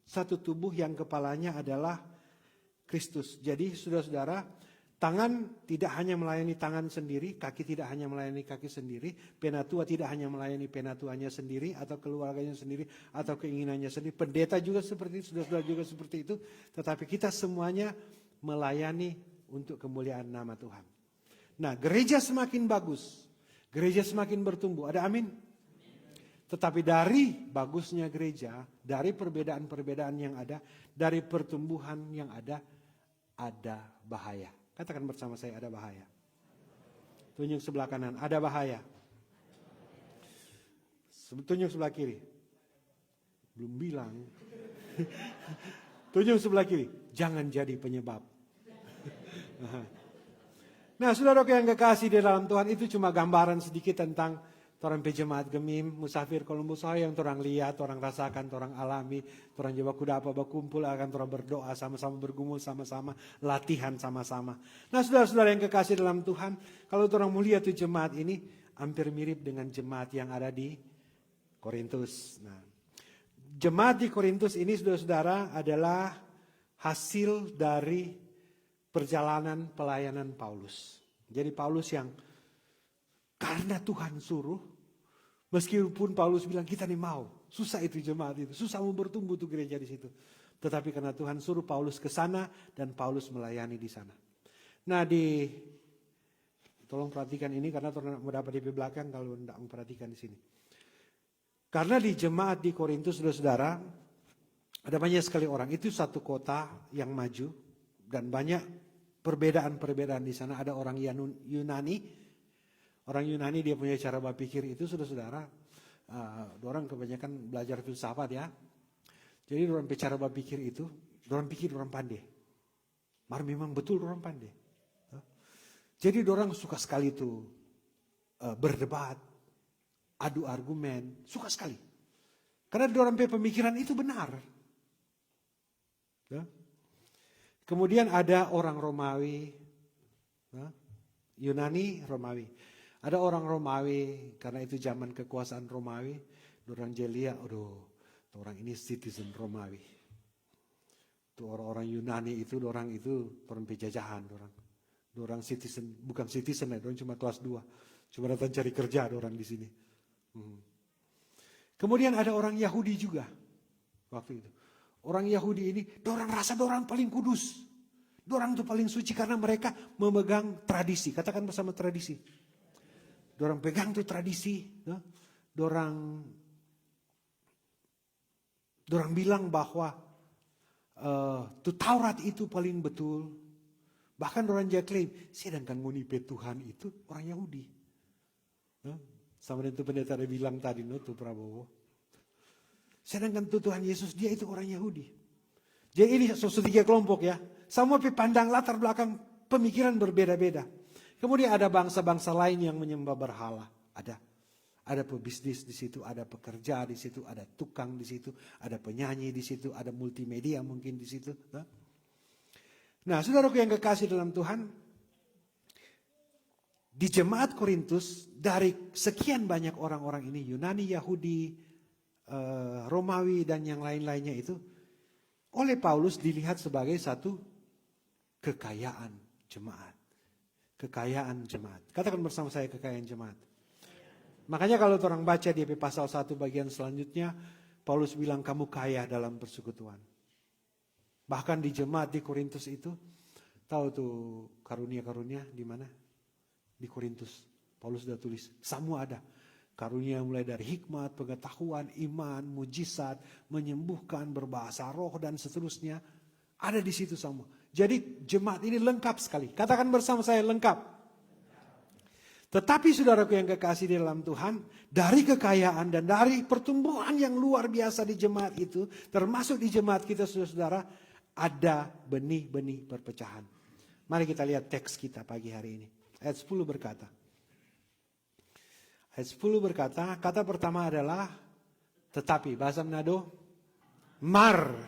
satu tubuh yang kepalanya adalah Kristus. Jadi saudara-saudara, tangan tidak hanya melayani tangan sendiri, kaki tidak hanya melayani kaki sendiri, penatua tidak hanya melayani penatuanya sendiri atau keluarganya sendiri atau keinginannya sendiri. Pendeta juga seperti itu, saudara-saudara juga seperti itu. Tetapi kita semuanya melayani untuk kemuliaan nama Tuhan. Nah, gereja semakin bagus, gereja semakin bertumbuh. Ada amin? Tetapi dari bagusnya gereja, dari perbedaan-perbedaan yang ada, dari pertumbuhan yang ada bahaya. Katakan bersama saya, ada bahaya. Tunjuk sebelah kanan, ada bahaya. Tunjuk sebelah kiri. Belum bilang. Tunjuk sebelah kiri, jangan jadi penyebab. Nah, saudaraku yang kekasih di dalam Tuhan, itu cuma gambaran sedikit tentang orang pejemaat Gemim, musafir Columbus yang orang lihat, orang rasakan, orang alami, orang coba kuda apa berkumpul akan orang berdoa sama-sama, bergumul sama-sama, latihan sama-sama. Nah, saudara-saudara yang kekasih dalam Tuhan, kalau orang mulia tuh jemaat ini hampir mirip dengan jemaat yang ada di Korintus. Nah, jemaat di Korintus ini saudara-saudara adalah hasil dari perjalanan pelayanan Paulus. Jadi Paulus yang karena Tuhan suruh, meskipun Paulus bilang kita nih mau, susah itu jemaat itu, susah mau bertumbuh tuh gereja di situ. Tetapi karena Tuhan suruh Paulus ke sana dan Paulus melayani di sana. Nah, tolong perhatikan ini karena mau dapat di belakang kalau tidak memperhatikan di sini. Karena di jemaat di Korintus saudara-saudara ada banyak sekali orang, itu satu kota yang maju dan banyak perbedaan-perbedaan di sana. Ada orang Yunani. Orang Yunani dia punya cara berpikir itu saudara-saudara. Orang kebanyakan belajar filsafat ya. Jadi orang cara berpikir itu, orang pikir orang pandai. Memang betul orang pandai. Jadi orang suka sekali itu berdebat, adu argumen, suka sekali. Karena orang pemikiran itu benar. Kemudian ada orang Romawi, Yunani, Romawi. Ada orang Romawi, karena itu zaman kekuasaan Romawi, orang Jelia, Orang ini citizen Romawi. Itu orang-orang Yunani itu, orang penjajahan, orang citizen, bukan citizen, orang cuma kelas 2. Cuma datang cari kerja ada orang di sini. Kemudian ada orang Yahudi juga waktu itu. Orang Yahudi ini, dorang rasa dorang paling kudus. Dorang itu paling suci karena mereka memegang tradisi. Katakan bersama tradisi. Dorang pegang tuh tradisi. Dorang bilang bahwa tuh Taurat itu paling betul. Bahkan orang dia klaim, sedangkan ngunipe Tuhan itu orang Yahudi. Sama dengan pendeta dia bilang tadi, tuh Prabowo. Sedangkan tuh Tuhan Yesus, dia itu orang Yahudi. Jadi ini tiga kelompok ya. Semua pandang latar belakang pemikiran berbeda-beda. Kemudian ada bangsa-bangsa lain yang menyembah berhala. Ada pebisnis di situ, ada pekerja di situ, ada tukang di situ, ada penyanyi di situ, ada multimedia mungkin di situ. Nah, saudaraku yang kekasih dalam Tuhan, di jemaat Korintus dari sekian banyak orang-orang ini, Yunani, Yahudi, Romawi dan yang lain-lainnya itu, oleh Paulus dilihat sebagai satu kekayaan jemaat. Kekayaan jemaat. Katakan bersama saya kekayaan jemaat. Makanya kalau orang baca di pasal 1 bagian selanjutnya, Paulus bilang kamu kaya dalam persekutuan. Bahkan di jemaat di Korintus itu, tahu tuh karunia-karunia di mana? Di Korintus. Paulus sudah tulis, semua ada. Karunia mulai dari hikmat, pengetahuan, iman, mujizat, menyembuhkan, berbahasa roh dan seterusnya. Ada di situ semua. Jadi jemaat ini lengkap sekali. Katakan bersama saya lengkap. Tetapi saudaraku yang kekasih di dalam Tuhan, dari kekayaan dan dari pertumbuhan yang luar biasa di jemaat itu, termasuk di jemaat kita saudara-saudara, ada benih-benih perpecahan. Mari kita lihat teks kita pagi hari ini. Ayat 10 berkata. Ayat 10 berkata, kata pertama adalah tetapi. Bahasa Manado, mar.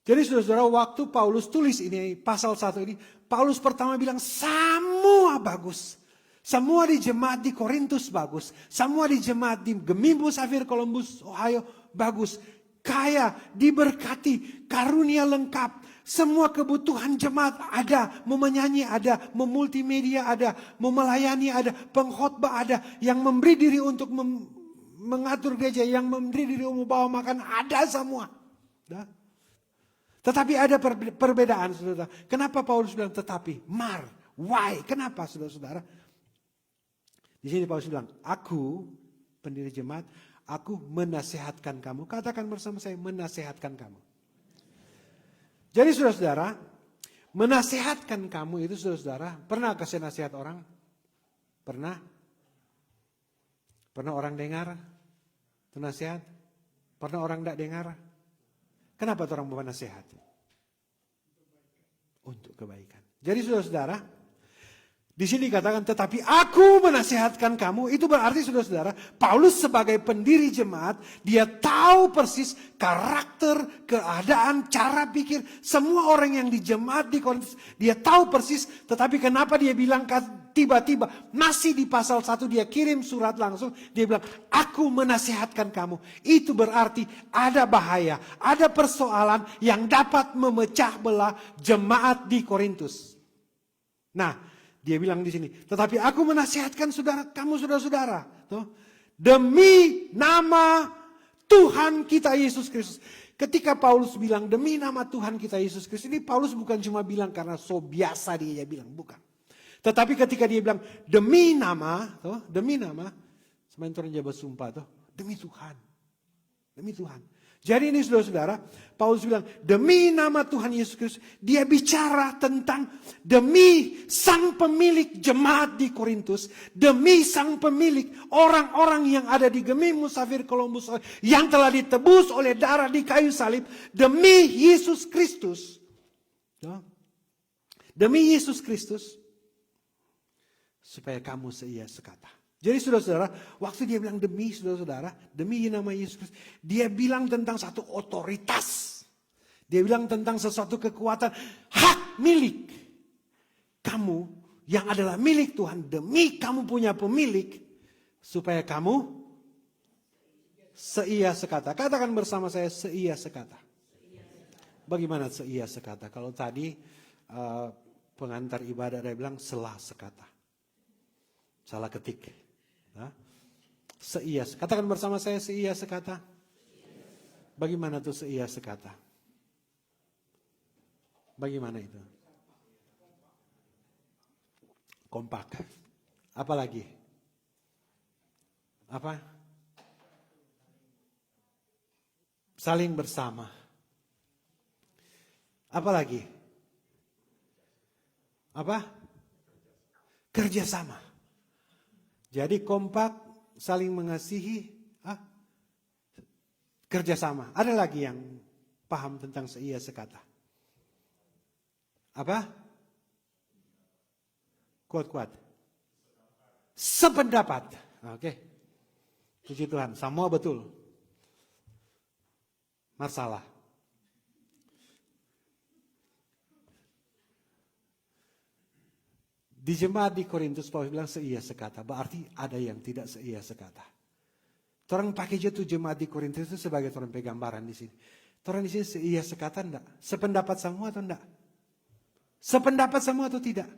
Jadi saudara-saudara, waktu Paulus tulis ini, pasal 1 ini, Paulus pertama bilang semua bagus. Semua di jemaat di Korintus bagus. Semua di jemaat di Gemimbus, Safir, Columbus, Ohio bagus. Kaya, diberkati, karunia lengkap. Semua kebutuhan jemaat ada, mau menyanyi ada, mau multimedia ada, mau melayani ada, pengkhotbah ada, yang memberi diri untuk mengatur gereja, yang memberi diri untuk bawa makan ada semua. Tetapi ada perbedaan, saudara. Kenapa Paulus bilang tetapi? Mar, why? Kenapa, saudara-saudara? Di sini Paulus bilang, aku pendiri jemaat, aku menasehatkan kamu. Katakan bersama saya, menasehatkan kamu. Jadi saudara-saudara, menasehatkan kamu itu saudara-saudara, pernah kasih nasihat orang? Pernah? Pernah orang dengar? Itu nasihat? Pernah orang tidak dengar? Kenapa orang mau nasihat? Untuk kebaikan. Jadi saudara-saudara, di sini dikatakan tetapi aku menasihatkan kamu. Itu berarti saudara-saudara, Paulus sebagai pendiri jemaat, dia tahu persis karakter, keadaan, cara pikir semua orang yang di jemaat di Korintus. Dia tahu persis, tetapi kenapa dia bilang tiba-tiba masih di pasal 1 dia kirim surat langsung, dia bilang aku menasihatkan kamu. Itu berarti ada bahaya, ada persoalan yang dapat memecah belah jemaat di Korintus. Nah, dia bilang di sini, tetapi aku menasihatkan kamu saudara-saudara, demi nama Tuhan kita Yesus Kristus. Ketika Paulus bilang demi nama Tuhan kita Yesus Kristus, ini Paulus bukan cuma bilang karena so biasa dia bilang, bukan. Tetapi ketika dia bilang demi nama, semain orang jabat sumpah, demi Tuhan, demi Tuhan. Jadi ini saudara-saudara, Paulus bilang demi nama Tuhan Yesus Kristus, dia bicara tentang demi sang pemilik jemaat di Korintus, demi sang pemilik orang-orang yang ada di Gemimbus, Safir, Columbus, yang telah ditebus oleh darah di kayu salib, demi Yesus Kristus. Demi Yesus Kristus, supaya kamu seia sekata. Jadi saudara-saudara, waktu dia bilang demi saudara-saudara, demi nama Yesus Kristus, dia bilang tentang satu otoritas. Dia bilang tentang sesuatu kekuatan, hak milik. Kamu yang adalah milik Tuhan, demi kamu punya pemilik, supaya kamu Seia sekata. Katakan bersama saya, seia sekata. Bagaimana seia sekata? Kalau tadi pengantar ibadah dia bilang selah sekata. Salah ketik. Seia. Katakan bersama saya, seia sekata. Bagaimana tuh seia sekata? Bagaimana itu? Kompak. Apa lagi? Apa? Saling bersama. Apa lagi? Apa? Kerjasama. Jadi kompak, saling mengasihi, kerjasama. Ada lagi yang paham tentang seia sekata? Apa? Kuat-kuat. Sependapat. Oke. Puji Tuhan, semua betul. Masalah. Di jemaat di Korintus Paulus bilang seia sekata, berarti ada yang tidak seia sekata. Orang pakai jatuh jemaat di Korintus itu sebagai orang pegambaran di sini. Orang di sini seia sekata enggak? Sependapat semua atau enggak? Sependapat semua atau tidak?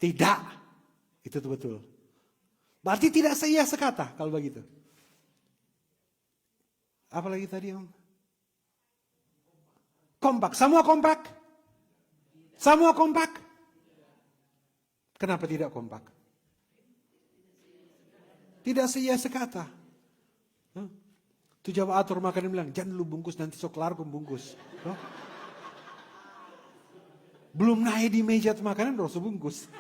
Tidak. Itu tuh betul. Berarti tidak seia sekata kalau begitu. Apalagi tadi Om? Kompak. Semua kompak? Semua kompak? Kenapa tidak kompak? Tidak seia sekata. Itu jawab atur makan bilang, jangan lu bungkus nanti sok kelar bungkus. Belum naik di meja makanan udah bungkus.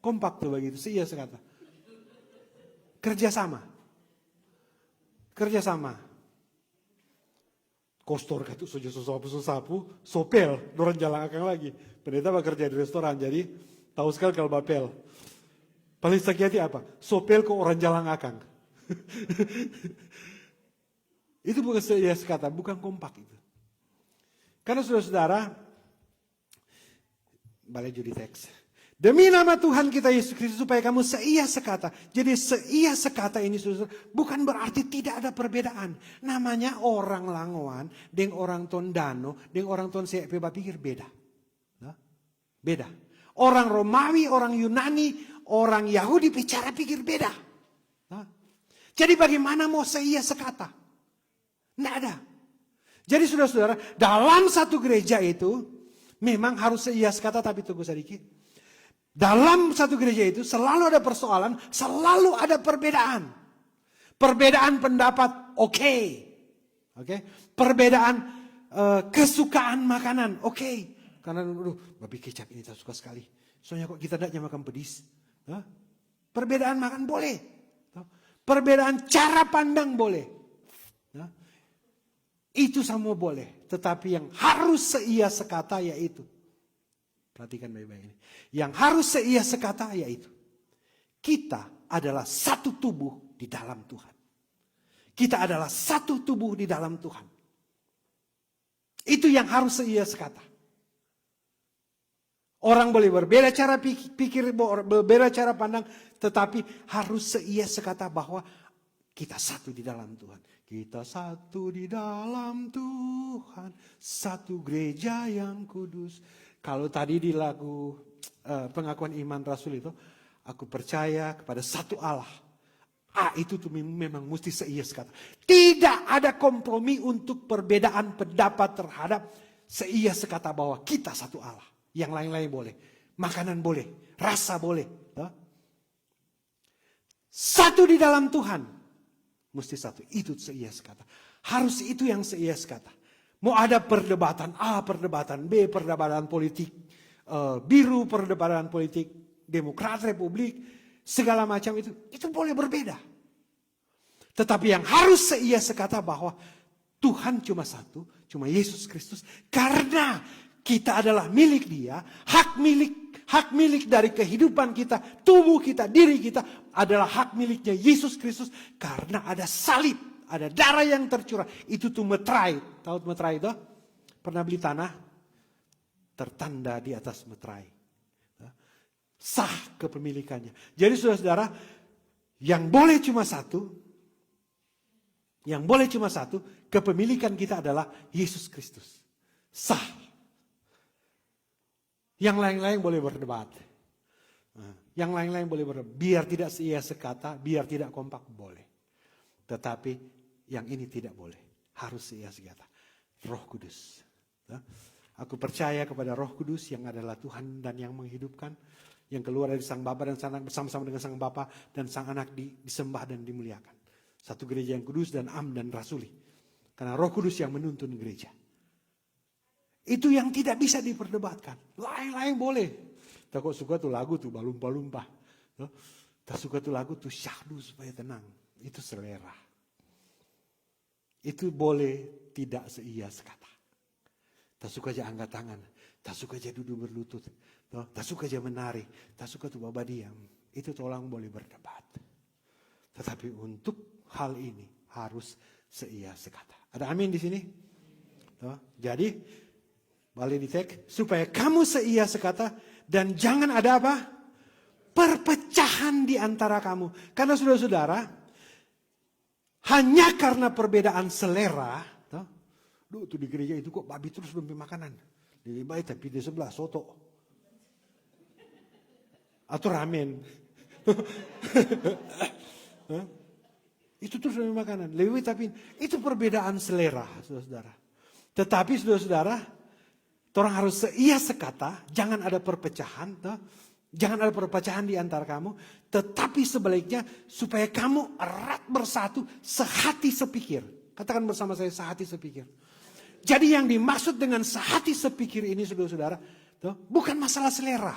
Kompak tuh begitu, seia sekata. Kerjasama. Kerjasama. Kostor katu sojo sapu, sopel, dorang jalan akang lagi. Pendeta bekerja di restoran, jadi tahu sekali kalau bapel. Paling sakit hati apa? Sopel ke orang jalan akang. Itu bukan seia sekata, bukan kompak itu. Karena saudara-saudara, balik judi teks. Demi nama Tuhan kita Yesus Kristus supaya kamu seia sekata. Jadi seia sekata ini saudara, bukan berarti tidak ada perbedaan. Namanya orang Langoan dengan orang Tondano dengan orang Ton Sepe pikir beda. Beda. Orang Romawi, orang Yunani, orang Yahudi bicara pikir beda. Jadi bagaimana mau seia sekata? Tidak ada. Jadi saudara-saudara, dalam satu gereja itu memang harus seia sekata, tapi tunggu sedikit. Dalam satu gereja itu selalu ada persoalan, selalu ada perbedaan. Perbedaan pendapat, oke. Perbedaan kesukaan makanan, oke. Karena babi kecap ini tak suka sekali. Soalnya kok kita tidak makan pedis. Perbedaan makan boleh. Perbedaan cara pandang boleh. Itu semua boleh. Tetapi yang harus seia sekata yaitu. Perhatikan baik-baik ini. Yang harus seia sekata yaitu. Kita adalah satu tubuh di dalam Tuhan. Kita adalah satu tubuh di dalam Tuhan. Itu yang harus seia sekata. Orang boleh berbeda cara pikir, berbeda cara pandang. Tetapi harus seia sekata bahwa kita satu di dalam Tuhan. Kita satu di dalam Tuhan. Satu gereja yang kudus. Kalau tadi di lagu pengakuan iman Rasul itu. Aku percaya kepada satu Allah. Itu tuh memang mesti seia sekata. Tidak ada kompromi untuk perbedaan pendapat terhadap seia sekata bahwa kita satu Allah. Yang lain-lain boleh. Makanan boleh. Rasa boleh. Satu di dalam Tuhan. Mesti satu. Itu seia sekata. Harus itu yang seia sekata. Mau ada perdebatan A, perdebatan B, perdebatan politik biru, perdebatan politik Demokrat, Republik, segala macam itu boleh berbeda. Tetapi yang harus seia sekata bahwa Tuhan cuma satu, cuma Yesus Kristus. Karena kita adalah milik Dia, hak milik dari kehidupan kita, tubuh kita, diri kita adalah hak miliknya Yesus Kristus. Karena ada salib, ada darah yang tercurah. Itu tuh meterai. Tahu meterai itu? Pernah beli tanah? Tertanda di atas meterai. Sah kepemilikannya. Jadi saudara-saudara, Yang boleh cuma satu, kepemilikan kita adalah Yesus Kristus. Sah. Yang lain-lain boleh berdebat. Yang lain-lain boleh berdebat. Biar tidak seia sekata, biar tidak kompak, boleh. Tetapi yang ini tidak boleh. Harus seia sekata. Roh Kudus. Aku percaya kepada Roh Kudus yang adalah Tuhan dan yang menghidupkan. Yang keluar dari Sang Bapa dan Sang Anak bersama-sama dengan Sang Bapa dan Sang Anak disembah dan dimuliakan. Satu gereja yang kudus dan am dan rasuli. Karena Roh Kudus yang menuntun gereja. Itu yang tidak bisa diperdebatkan. Lain-lain boleh. Tak kok suka tuh lagu tuh balumpa-lumpa. Tak suka tuh lagu tuh syahdu supaya tenang. Itu selera. Itu boleh tidak seia sekata. Tak suka aja angkat tangan. Tak suka aja duduk berlutut. Tak suka aja menari. Tak suka tuh baba diam. Itu tolong boleh berdebat. Tetapi untuk hal ini harus seia sekata. Ada amin di sini? Jadi balik di teks. Supaya kamu seia sekata. Dan jangan ada apa? Perpecahan di antara kamu. Karena saudara-saudara. Hanya karena perbedaan selera. Duh, tuh di gereja itu kok babi terus belum makanan. Lebih baik tapi di sebelah soto. Atau ramen. Itu terus belum makanan. Lebih baik tapi itu perbedaan selera, saudara-saudara. Tetapi saudara-saudara, orang harus seia sekata, jangan ada perpecahan. Jangan ada perpecahan di antara kamu. Tetapi sebaliknya, supaya kamu erat bersatu, sehati sepikir. Katakan bersama saya, sehati sepikir. Jadi yang dimaksud dengan sehati sepikir ini saudara-saudara, bukan masalah selera,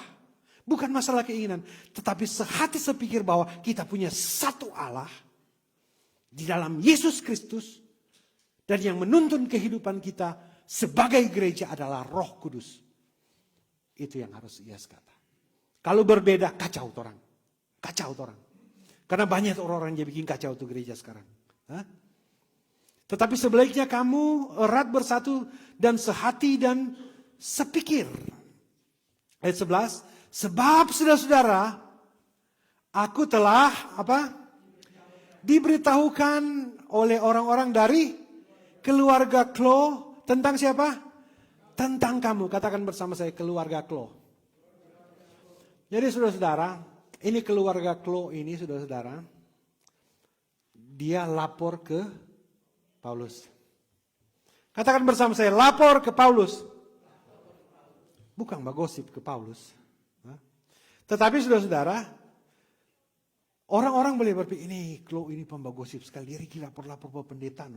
bukan masalah keinginan, tetapi sehati sepikir bahwa kita punya satu Allah di dalam Yesus Kristus dan yang menuntun kehidupan kita sebagai gereja adalah Roh Kudus. Itu yang harus ia kata. Kalau berbeda kacau orang, Karena banyak orang-orang yang bikin kacau tuh gereja sekarang. Tetapi sebaliknya kamu erat bersatu dan sehati dan sepikir. Ayat 11. Sebab saudara-saudara, aku telah diberitahukan oleh orang-orang dari keluarga Klo tentang siapa? Tentang kamu. Katakan bersama saya, keluarga Klo. Jadi saudara-saudara, ini keluarga Klo ini saudara-saudara, dia lapor ke Paulus. Katakan bersama saya, lapor ke Paulus. Bukan gosip ke Paulus. Tetapi saudara-saudara, orang-orang boleh berpikir, ini Klo ini pembagosip sekali. Dia lapor-lapor ke pendeta.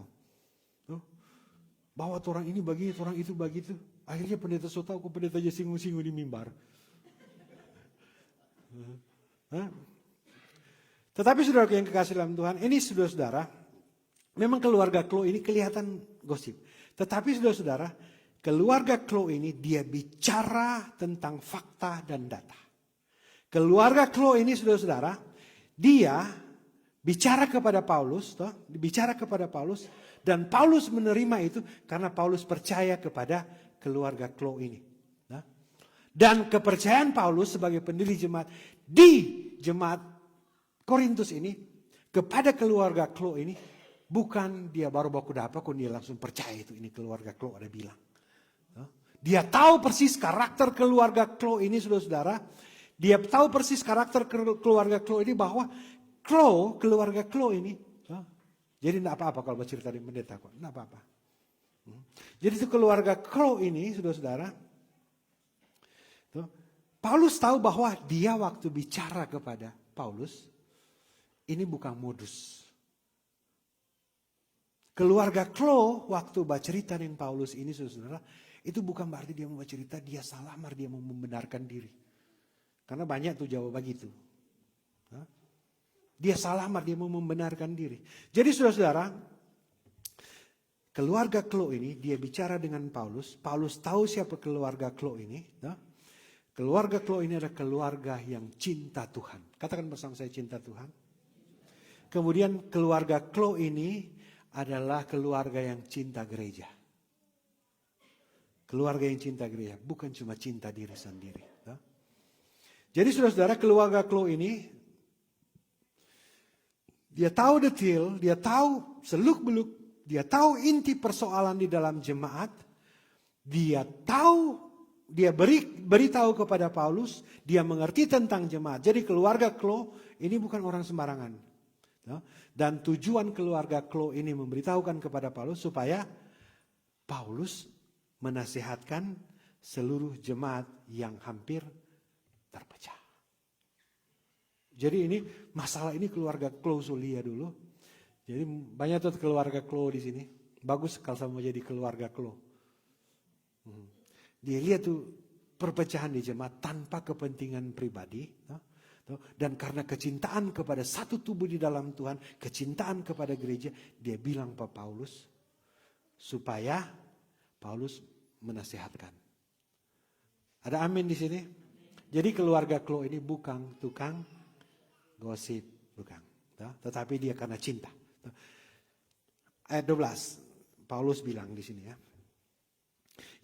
Bahwa orang ini begini, orang itu begitu. Akhirnya pendeta so tahu, pendeta aja singgung-singgung di mimbar. Tetapi saudara yang kekasih dalam Tuhan, ini saudara-saudara, memang keluarga Klo ini kelihatan gosip. Tetapi saudara-saudara, keluarga Klo ini dia bicara tentang fakta dan data. Keluarga Klo ini saudara-saudara, dia bicara kepada Paulus, dan Paulus menerima itu karena Paulus percaya kepada keluarga Klo ini. Dan kepercayaan Paulus sebagai pendiri jemaat di jemaat Korintus ini kepada keluarga Klo ini, bukan dia baru baku dapat, kok dia langsung percaya itu ini keluarga Klo ada bilang. Dia tahu persis karakter keluarga Klo ini saudara-saudara. Dia tahu persis karakter keluarga Klo ini bahwa keluarga Klo ini. Jadi tidak apa-apa kalau bercerita di pendeta kok, tidak apa-apa. Jadi itu keluarga Klo ini saudara-saudara. Paulus tahu bahwa dia waktu bicara kepada Paulus, ini bukan modus. Keluarga Klo waktu bercerita dengan Paulus ini saudara, itu bukan berarti dia mau bercerita, dia salamar, dia mau membenarkan diri. Karena banyak tuh jawab begitu. Dia salamar, dia mau membenarkan diri. Jadi saudara-saudara, keluarga Klo ini dia bicara dengan Paulus. Paulus tahu siapa keluarga Klo ini. Keluarga Klo ini adalah keluarga yang cinta Tuhan. Katakan bersama saya, cinta Tuhan. Kemudian keluarga Klo ini adalah keluarga yang cinta gereja. Keluarga yang cinta gereja, bukan cuma cinta diri sendiri. Jadi saudara-saudara, keluarga Klo ini Dia tahu detail, dia tahu seluk-beluk, dia tahu inti persoalan di dalam jemaat. Dia tahu, dia beritahu kepada Paulus, dia mengerti tentang jemaat. Jadi keluarga Klo ini bukan orang sembarangan. Dan tujuan keluarga Klo ini memberitahukan kepada Paulus supaya Paulus menasihatkan seluruh jemaat yang hampir terpecah. Jadi ini masalah ini keluarga Klo Zulia dulu. Jadi banyak tuh keluarga Klo di sini. Bagus kalau sama jadi keluarga Klo. Dia lihat tuh perpecahan di jemaat tanpa kepentingan pribadi. Dan karena kecintaan kepada satu tubuh di dalam Tuhan, kecintaan kepada gereja, dia bilang ke Paulus supaya Paulus menasihatkan. Ada amin di sini? Jadi keluarga Klo ini bukan tukang gosip, bukan. Tetapi dia karena cinta. Ayat 12, Paulus bilang di sini ya.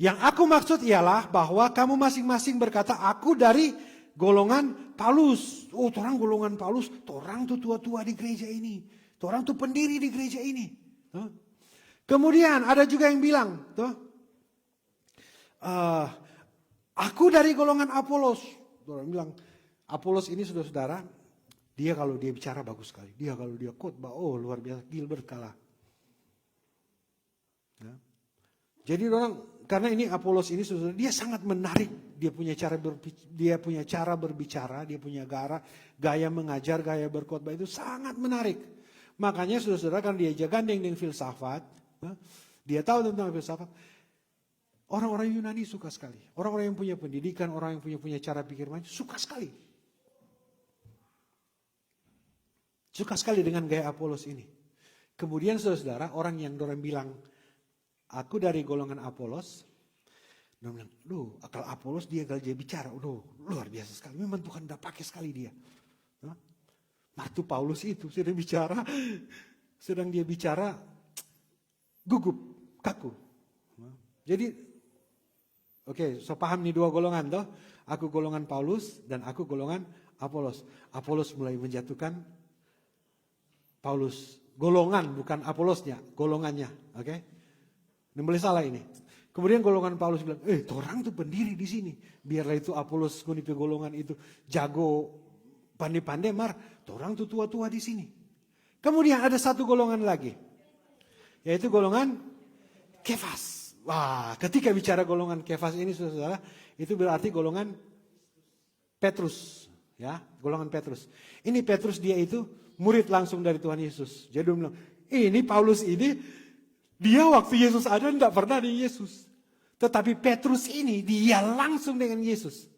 Yang aku maksud ialah bahwa kamu masing-masing berkata, aku dari golongan Paulus. Oh, orang golongan Paulus, orang tuh tua-tua di gereja ini. Orang tuh pendiri di gereja ini. Kemudian ada juga yang bilang, aku dari golongan Apolos. Orang bilang, Apolos ini saudara-saudara, dia kalau dia bicara bagus sekali. Dia kalau dia khotbah, oh luar biasa, Gilbert kalah. Ya. Jadi orang, karena ini Apolos ini saudara, dia sangat menarik. Dia punya cara berbicara, dia punya gaya mengajar, gaya berkhotbah itu sangat menarik. Makanya saudara-saudara kan dia gandeng dengan filsafat, dia tahu tentang filsafat. Orang-orang Yunani suka sekali. Orang-orang yang punya pendidikan, orang yang punya cara pikir macam suka sekali. Suka sekali dengan gaya Apolos ini. Kemudian saudara-saudara, orang yang bilang, aku dari golongan Apolos. Dia bilang, akal Apolos dia bicara. Luar biasa sekali. Memang Tuhan udah pakai sekali dia. Waktu Paulus itu sedang dia bicara, gugup, kaku. Jadi, oke, so paham nih dua golongan toh. Aku golongan Paulus dan aku golongan Apolos. Apolos mulai menjatuhkan Paulus. Golongan, bukan Apolosnya, golongannya. Oke? Ini boleh salah ini. Kemudian golongan Paulus bilang, orang tuh pendiri di sini. Biarlah itu Apolos kunipe golongan itu jago pandai-pandai, orang tuh tua-tua di sini. Kemudian ada satu golongan lagi. Yaitu golongan Kefas. Wah, ketika bicara golongan Kefas ini saudara, itu berarti golongan Petrus. Ya, golongan Petrus. Ini Petrus dia itu murid langsung dari Tuhan Yesus. Jadi dia bilang, ini Paulus ini, dia waktu Yesus ada tidak pernah di Yesus. Tetapi Petrus ini, dia langsung dengan Yesus.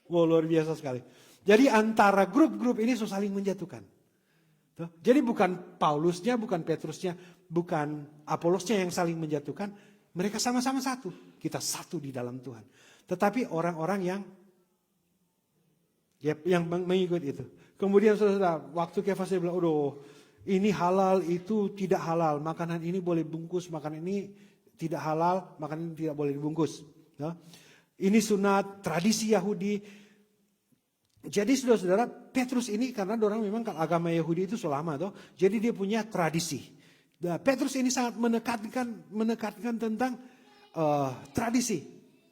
Wow, luar biasa sekali. Jadi antara grup-grup ini saling menjatuhkan. Jadi bukan Paulusnya, bukan Petrusnya, bukan Apolosnya yang saling menjatuhkan. Mereka sama-sama satu. Kita satu di dalam Tuhan. Tetapi orang-orang yang mengikut itu. Kemudian saudara, waktu Kefas dia bilang, ini halal, itu tidak halal. Makanan ini boleh bungkus, makanan ini tidak halal, makanan ini tidak boleh dibungkus. Ini sunat, tradisi Yahudi. Jadi saudara-saudara, Petrus ini karena orang memang agama Yahudi itu selama toh, jadi dia punya tradisi. Nah, Petrus ini sangat menekankan tentang tradisi.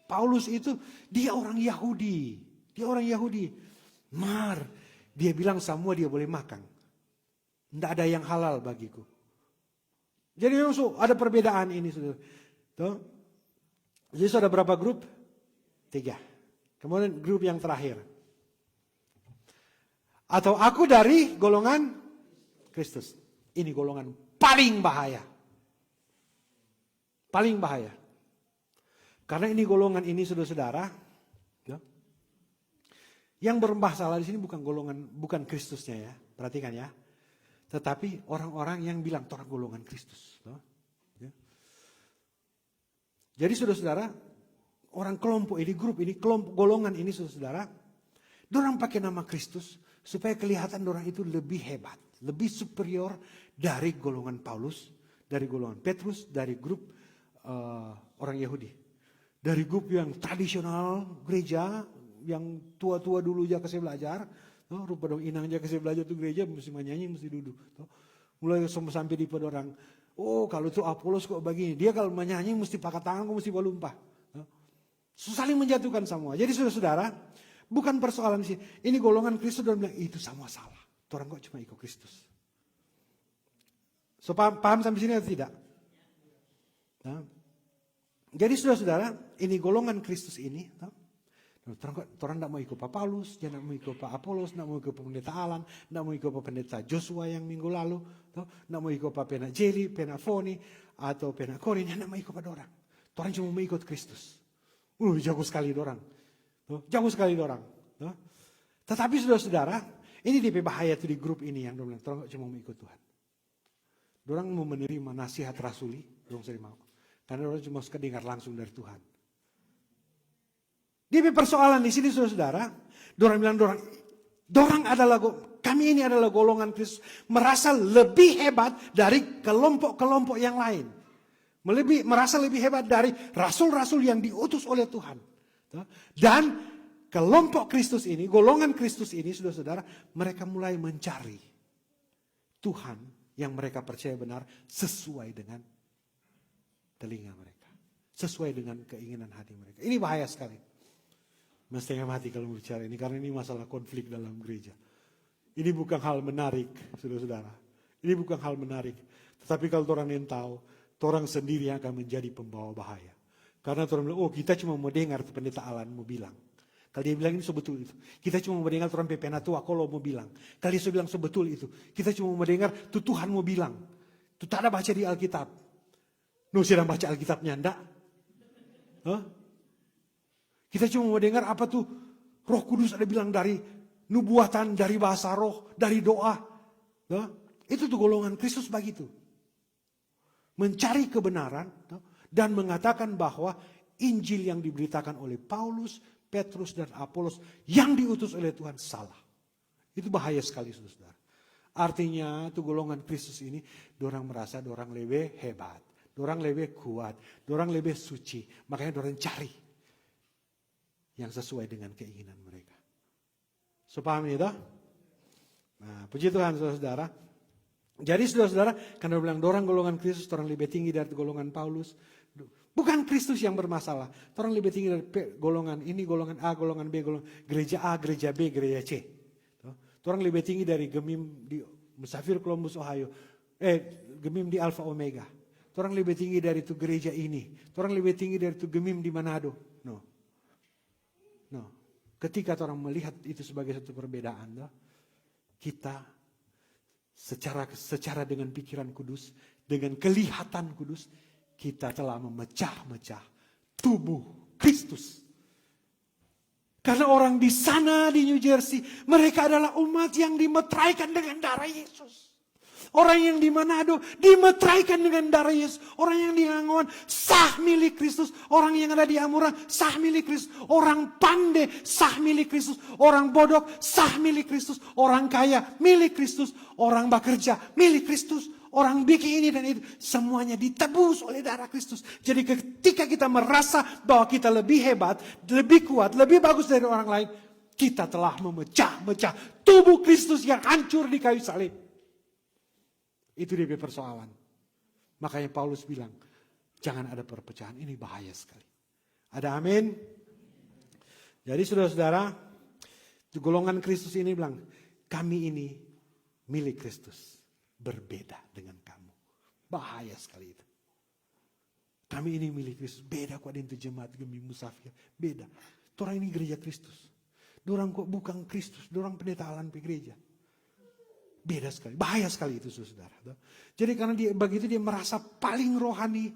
Paulus itu dia orang Yahudi, dia bilang semua dia boleh makan. Tidak ada yang halal bagiku. Jadi memang ada perbedaan ini saudara. Jadi sudah berapa grup? 3. Kemudian grup yang terakhir. Atau aku dari golongan Kristus. Ini golongan paling bahaya. Paling bahaya. Karena ini golongan ini saudara-saudara. Yang bermasalah di sini bukan Kristusnya ya. Perhatikan ya. Tetapi orang-orang yang bilang orang golongan Kristus. Jadi saudara-saudara, orang kelompok ini, grup ini, kelompok golongan ini saudara-saudara, dorang pakai nama Kristus supaya kelihatan dorang itu lebih hebat, lebih superior dari golongan Paulus, dari golongan Petrus, dari grup orang Yahudi. Dari grup yang tradisional gereja, yang tua-tua dulu aja kasih belajar, Rupa dong inang aja kasih belajar tuh gereja mesti nyanyi mesti duduk. Mulai sampai di pada orang, oh kalau itu Apolos kok begini, dia kalau menyanyi mesti pakai tangan kok mesti balumpah. Saling menjatuhkan semua. Jadi saudara-saudara, bukan persoalan sih. Ini golongan Kristus dan bilang itu semua salah. Orang kok cuma ikut Kristus. So paham sampai sini atau tidak? Nah, jadi saudara-saudara, ini golongan Kristus ini. Orang tidak mau ikut Pak Paulus, dia tidak mau ikut Pak Apolos, tidak mau ikut Pak Pendeta Alan, tidak mau ikut Pak Pendeta Joshua yang minggu lalu, tidak mau ikut Pak Pena Jelly, Pena Foni, atau Pena Korin, tidak mau ikut pada orang. Orang cuma mau ikut Kristus. Jago sekali orang. Jago sekali orang. Tetapi saudara-saudara, ini DP bahaya tuh di grup ini yang orang cuma mau ikut Tuhan. Orang mau menerima nasihat rasuli, orang sering mau. Karena orang cuma suka dengar langsung dari Tuhan. Dia persoalan di sini saudara-saudara, dorang bilang kami ini adalah golongan Kristus merasa lebih hebat dari kelompok-kelompok yang lain. Merasa lebih hebat dari rasul-rasul yang diutus oleh Tuhan. Dan kelompok Kristus ini, golongan Kristus ini saudara-saudara, mereka mulai mencari Tuhan yang mereka percaya benar sesuai dengan telinga mereka. Sesuai dengan keinginan hati mereka. Ini bahaya sekali. Mestinya mati kalau bicara ini karena ini masalah konflik dalam gereja. Ini bukan hal menarik, saudara-saudara. Ini bukan hal menarik. Tetapi kalau orang yang tahu, orang sendiri yang akan menjadi pembawa bahaya. Karena orang bilang, oh kita cuma mau dengar pendeta Alan mau bilang. Kalau dia bilang ini sebetul itu. Kita cuma mau dengar orang pepena tua kalau mau bilang. Kalau dia bilang sebetul itu. Kita cuma mau dengar tuh Tuhan mau bilang. Tuh tak ada baca di Alkitab. Sedang baca Alkitabnya enggak? Kita cuma mau dengar apa tuh Roh Kudus ada bilang dari nubuatan, dari bahasa roh, dari doa. Itu tuh golongan Kristus begitu. Mencari kebenaran dan mengatakan bahwa Injil yang diberitakan oleh Paulus, Petrus dan Apolos yang diutus oleh Tuhan salah. Itu bahaya sekali saudara. Artinya tuh golongan Kristus ini dorang merasa dorang lebih hebat, dorang lebih kuat, dorang lebih suci. Makanya dorang cari yang sesuai dengan keinginan mereka. So paham itu? Nah, puji Tuhan saudara-saudara. Jadi saudara-saudara, karena bilang dorang golongan Kristus, orang lebih tinggi dari golongan Paulus. Bukan Kristus yang bermasalah. Orang lebih tinggi dari golongan ini, golongan A, golongan B, golongan gereja A, gereja B, gereja C. Orang lebih tinggi dari Gemim di Musafir Columbus, Ohio. Gemim di Alpha Omega. Orang lebih tinggi dari itu gereja ini. Orang lebih tinggi dari itu Gemim di Manado. No. Ketika orang melihat itu sebagai satu perbedaan, kita secara dengan pikiran kudus, dengan kelihatan kudus, kita telah memecah-mecah tubuh Kristus. Karena orang di sana di New Jersey, mereka adalah umat yang dimeteraikan dengan darah Yesus. Orang yang di Manado dimeteraikan dengan darah Yesus. Orang yang di Hangoan sah milik Kristus. Orang yang ada di Amura sah milik Kristus. Orang Pande sah milik Kristus. Orang Bodok sah milik Kristus. Orang kaya milik Kristus. Orang bekerja milik Kristus. Orang bikin ini dan itu. Semuanya ditebus oleh darah Kristus. Jadi ketika kita merasa bahwa kita lebih hebat, lebih kuat, lebih bagus dari orang lain, kita telah memecah-mecah tubuh Kristus yang hancur di kayu salib. Itu dia persoalan. Makanya Paulus bilang, jangan ada perpecahan. Ini bahaya sekali. Ada amin? Jadi saudara-saudara, golongan Kristus ini bilang, kami ini milik Kristus. Berbeda dengan kamu. Bahaya sekali itu. Kami ini milik Kristus. Beda kok ada jemaat Gemim Musafir. Beda. Orang ini gereja Kristus. Dorang kok bukan Kristus. Dorang pendeta Alan pe gereja. Beda sekali, bahaya sekali itu saudara. Jadi karena begitu dia merasa paling rohani,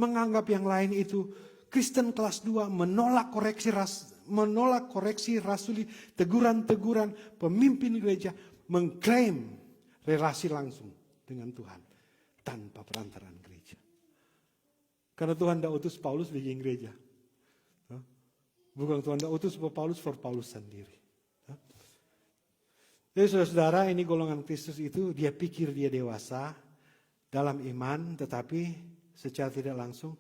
menganggap yang lain itu Kristen kelas 2, menolak koreksi rasuli, teguran-teguran pemimpin gereja, mengklaim relasi langsung dengan Tuhan tanpa perantaraan gereja. Karena Tuhan tidak utus Paulus bikin gereja. Bukan Tuhan tidak utus Paulus for Paulus sendiri. Jadi saudara-saudara, ini golongan Kristus itu dia pikir dia dewasa dalam iman, tetapi secara tidak langsung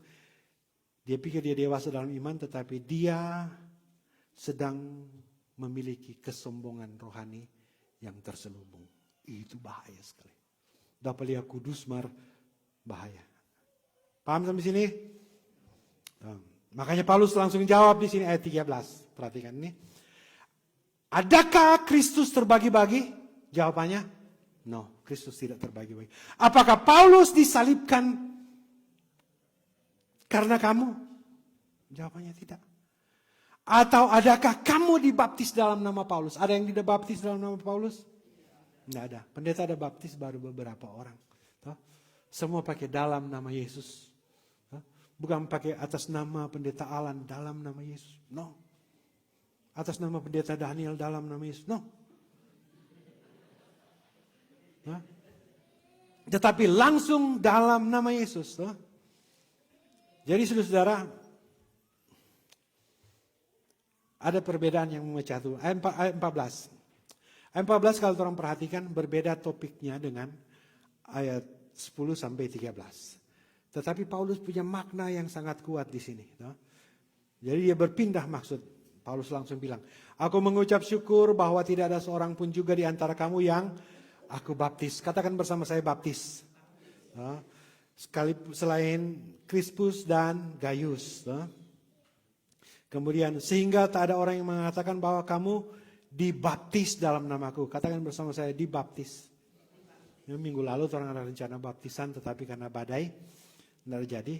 dia pikir dia dewasa dalam iman, tetapi dia sedang memiliki kesombongan rohani yang terselubung. Itu bahaya sekali. Dapat lihat kudus bahaya. Paham sampai sini? Makanya Paulus langsung jawab di sini ayat 13. Perhatikan ini. Adakah Kristus terbagi-bagi? Jawabannya, no, Kristus tidak terbagi-bagi. Apakah Paulus disalibkan karena kamu? Jawabannya tidak. Atau adakah kamu dibaptis dalam nama Paulus? Ada yang tidak baptis dalam nama Paulus? Tidak ada. Pendeta ada baptis baru beberapa orang. Semua pakai dalam nama Yesus. Bukan pakai atas nama pendeta Alan dalam nama Yesus. No. Atas nama pendeta Daniel dalam nama Yesus. No. Tetapi langsung dalam nama Yesus. Jadi saudara-saudara, ada perbedaan yang memecah tuh. Ayat 14. Ayat 14 kalau orang perhatikan berbeda topiknya dengan ayat 10 sampai 13. Tetapi Paulus punya makna yang sangat kuat di sini. Jadi dia berpindah maksud. Paulus langsung bilang, aku mengucap syukur bahwa tidak ada seorang pun juga di antara kamu yang aku baptis. Katakan bersama saya baptis. Selain Krispus dan Gaius. Kemudian sehingga tak ada orang yang mengatakan bahwa kamu dibaptis dalam namaku. Katakan bersama saya dibaptis. Minggu lalu orang ada rencana baptisan tetapi karena badai tidak jadi.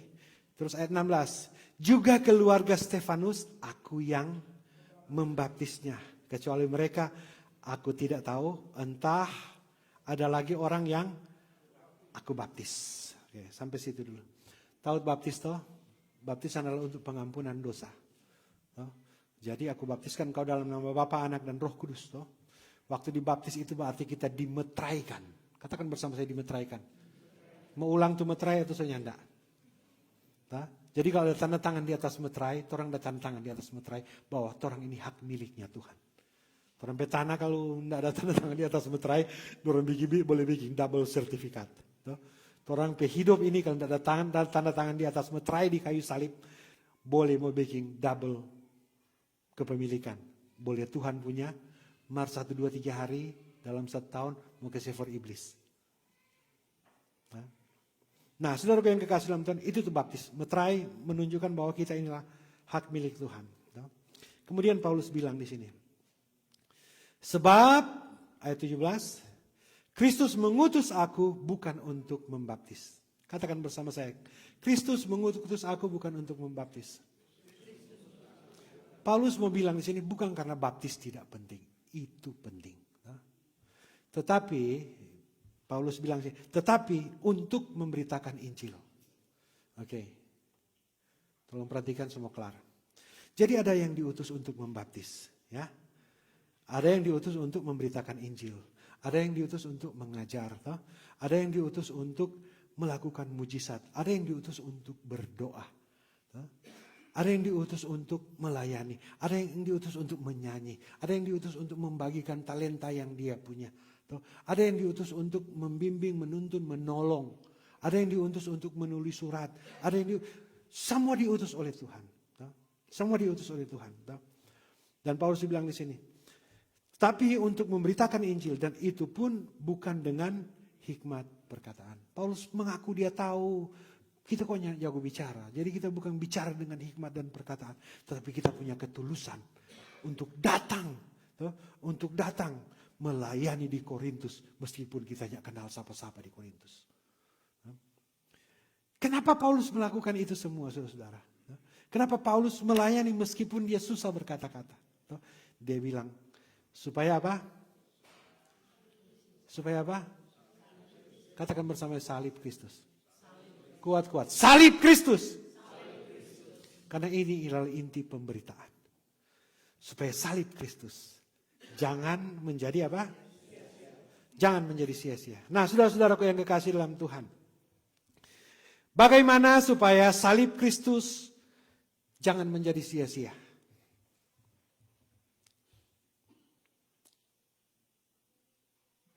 Terus ayat 16. Juga keluarga Stefanus aku yang membaptisnya. Kecuali mereka aku tidak tahu entah ada lagi orang yang aku baptis. Oke, sampai situ dulu. Tahu baptis toh? Baptisan adalah untuk pengampunan dosa. Jadi aku baptiskan kau dalam nama Bapa, Anak dan Roh Kudus. Toh. Waktu dibaptis itu berarti kita dimeteraikan. Katakan bersama saya dimeteraikan. Mau ulang tuh meterai atau saya nyanda? Jadi kalau ada tanda tangan di atas meterai, orang ada tanda tangan di atas meterai bahwa orang ini hak miliknya Tuhan. Orang petana kalau tidak ada tanda tangan di atas meterai, orang boleh bikin double sertifikat. Orang hidup ini kalau tidak ada tanda tangan di atas meterai di kayu salib, boleh mau bikin double kepemilikan. Boleh Tuhan punya, 1, 2, 3 hari dalam 1 tahun mau ke sefer iblis. Nah, saudara yang kekasih dalam Tuhan, itu tuh baptis. Meterai menunjukkan bahwa kita inilah hak milik Tuhan. Kemudian Paulus bilang di sini. Sebab, ayat 17, Kristus mengutus aku bukan untuk membaptis. Katakan bersama saya, Kristus mengutus aku bukan untuk membaptis. Paulus mau bilang di sini bukan karena baptis tidak penting, itu penting. Tetapi Paulus bilang sih, tetapi untuk memberitakan Injil. Oke. Tolong perhatikan semua kelar. Jadi ada yang diutus untuk membaptis, ya. Ada yang diutus untuk memberitakan Injil. Ada yang diutus untuk mengajar, ada yang diutus untuk melakukan mujizat, ada yang diutus untuk berdoa. Ada yang diutus untuk melayani, ada yang diutus untuk menyanyi, ada yang diutus untuk membagikan talenta yang dia punya. Ada yang diutus untuk membimbing, menuntun, menolong. Ada yang diutus untuk menulis surat. Semua diutus oleh Tuhan. Semua diutus oleh Tuhan. Dan Paulus bilang di sini, tapi untuk memberitakan Injil, dan itu pun bukan dengan hikmat perkataan. Paulus mengaku dia tahu, kita kok jago bicara. Jadi kita bukan bicara dengan hikmat dan perkataan. Tetapi kita punya ketulusan untuk datang. Untuk datang melayani di Korintus. Meskipun kita tidak kenal siapa-siapa di Korintus. Kenapa Paulus melakukan itu semua, saudara? Kenapa Paulus melayani meskipun dia susah berkata-kata? Dia bilang, supaya apa? Supaya apa? Katakan bersama salib Kristus. Kuat-kuat. Salib Kristus. Karena ini adalah inti pemberitaan. Supaya salib Kristus. Jangan menjadi apa? Jangan menjadi sia-sia. Nah, saudara-saudaraku yang kekasih dalam Tuhan. Bagaimana supaya salib Kristus jangan menjadi sia-sia?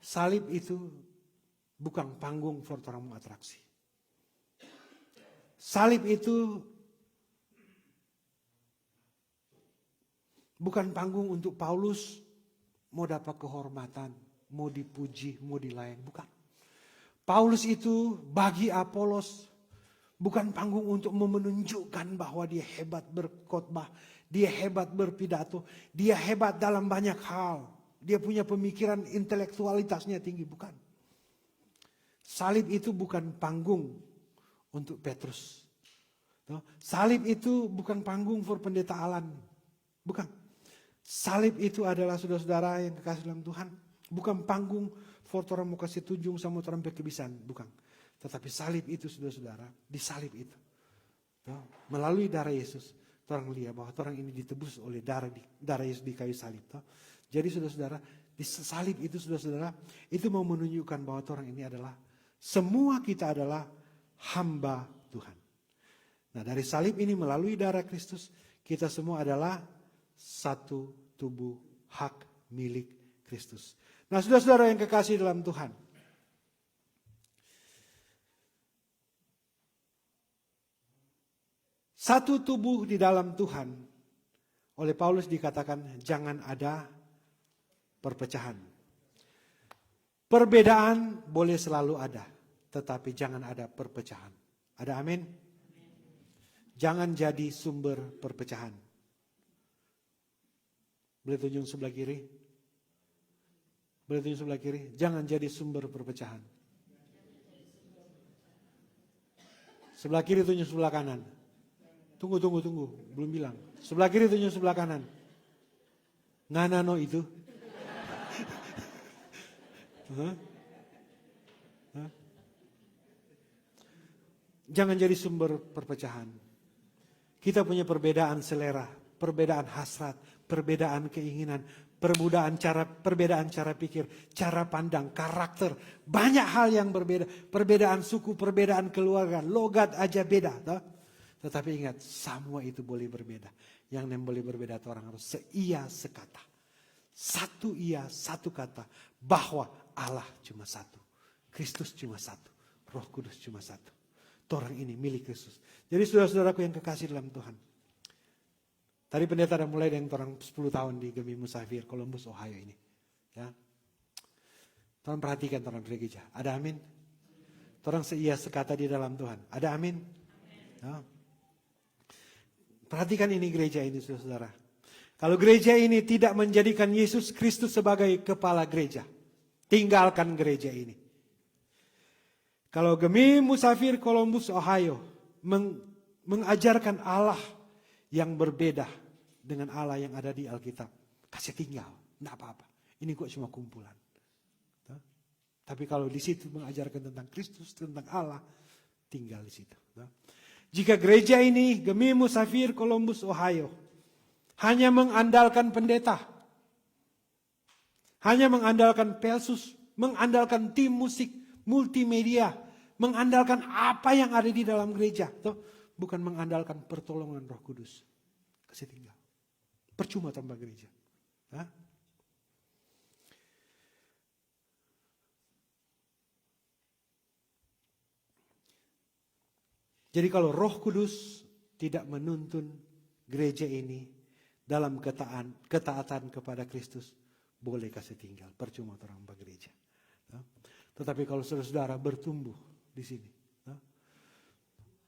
Salib itu bukan panggung for orang mengatraksi. Salib itu Bukan panggung untuk Paulus mau dapat kehormatan, mau dipuji, mau dilayani. Bukan. Paulus itu bagi Apolos bukan panggung untuk menunjukkan bahwa dia hebat berkhotbah, dia hebat berpidato, dia hebat dalam banyak hal. Dia punya pemikiran intelektualitasnya tinggi, bukan. Salib itu bukan panggung untuk Petrus. Salib itu bukan panggung for pendeta Alan. Bukan. Salib itu adalah saudara-saudara yang kekasih dalam Tuhan. Bukan panggung for orang mau kasih tunjung sama orang kebisan. Bukan. Tetapi salib itu saudara-saudara. Di salib itu. Melalui darah Yesus. Orang lihat bahwa orang ini ditebus oleh darah Yesus di kayu salib. Jadi saudara-saudara. Di salib itu saudara-saudara. Itu mau menunjukkan bahwa orang ini adalah. Semua kita adalah hamba Tuhan. Nah dari salib ini melalui darah Kristus. Kita semua adalah satu tubuh hak milik Kristus. Nah saudara-saudara yang kekasih dalam Tuhan. Satu tubuh di dalam Tuhan. Oleh Paulus dikatakan jangan ada perpecahan. Perbedaan boleh selalu ada. Tetapi jangan ada perpecahan. Ada amin? Jangan jadi sumber perpecahan. Boleh tunjuk sebelah kiri? Boleh tunjuk sebelah kiri? Jangan jadi sumber perpecahan. Sebelah kiri tunjuk sebelah kanan. Tunggu. Belum bilang. Sebelah kiri tunjuk sebelah kanan. Nganano itu? Jangan jadi sumber perpecahan. Kita punya perbedaan selera, perbedaan hasrat, perbedaan keinginan, perbedaan cara pikir, cara pandang, karakter. Banyak hal yang berbeda. Perbedaan suku, perbedaan keluarga, logat aja beda. Toh? Tetapi ingat, semua itu boleh berbeda. Yang boleh berbeda itu orang harus seia sekata. Satu ia, satu kata. Bahwa Allah cuma satu. Kristus cuma satu. Roh Kudus cuma satu. Orang ini milik Kristus. Jadi saudara-saudaraku yang kekasih dalam Tuhan. Tadi pendeta ada mulai dengan orang 10 tahun di Gemi Musafir, Columbus, Ohio ini. Ya. Tolong perhatikan orang gereja. Ada amin? Orang seia sekata di dalam Tuhan. Ada amin? Ya. Perhatikan ini gereja ini saudara. Kalau gereja ini tidak menjadikan Yesus Kristus sebagai kepala gereja. Tinggalkan gereja ini. Kalau Gemi Musafir Columbus, Ohio mengajarkan Allah yang berbeda dengan Allah yang ada di Alkitab. Kasih tinggal, tidak apa-apa. Ini kok cuma kumpulan. Tapi kalau di situ mengajarkan tentang Kristus, tentang Allah, tinggal di situ. Jika gereja ini, Gemi Musafir Columbus, Ohio, hanya mengandalkan pendeta, hanya mengandalkan pelsus, mengandalkan tim musik, multimedia, mengandalkan apa yang ada di dalam gereja, bukan mengandalkan pertolongan Roh Kudus. Kasih tinggal. Percuma tambah gereja. Hah? Jadi kalau Roh Kudus tidak menuntun gereja ini dalam ketaatan kepada Kristus, boleh kasih tinggal. Percuma orang bergereja. Tetapi kalau saudara-saudara bertumbuh di sini,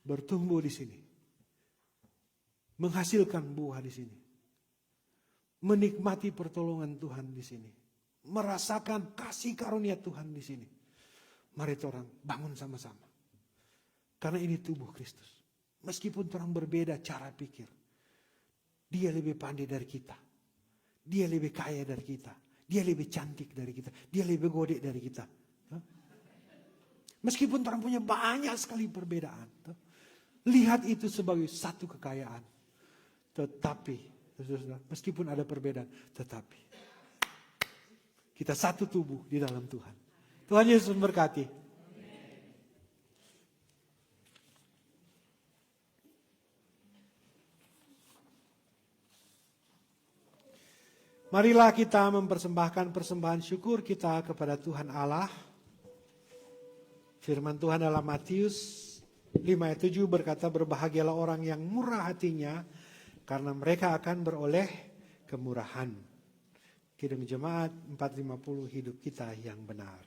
bertumbuh di sini, menghasilkan buah di sini, menikmati pertolongan Tuhan di sini, merasakan kasih karunia Tuhan di sini, mari orang bangun sama-sama. Karena ini tubuh Kristus. Meskipun orang berbeda cara pikir, dia lebih pandai dari kita, dia lebih kaya dari kita, dia lebih cantik dari kita, dia lebih godek dari kita. Meskipun orang punya banyak sekali perbedaan. Lihat itu sebagai satu kekayaan. Tetapi, meskipun ada perbedaan, tetapi kita satu tubuh di dalam Tuhan. Tuhan Yesus memberkati. Marilah kita mempersembahkan persembahan syukur kita kepada Tuhan Allah. Firman Tuhan dalam Matius 5 ayat 7 berkata, berbahagialah orang yang murah hatinya, karena mereka akan beroleh kemurahan. Kidung Jemaat 450, hidup kita yang benar.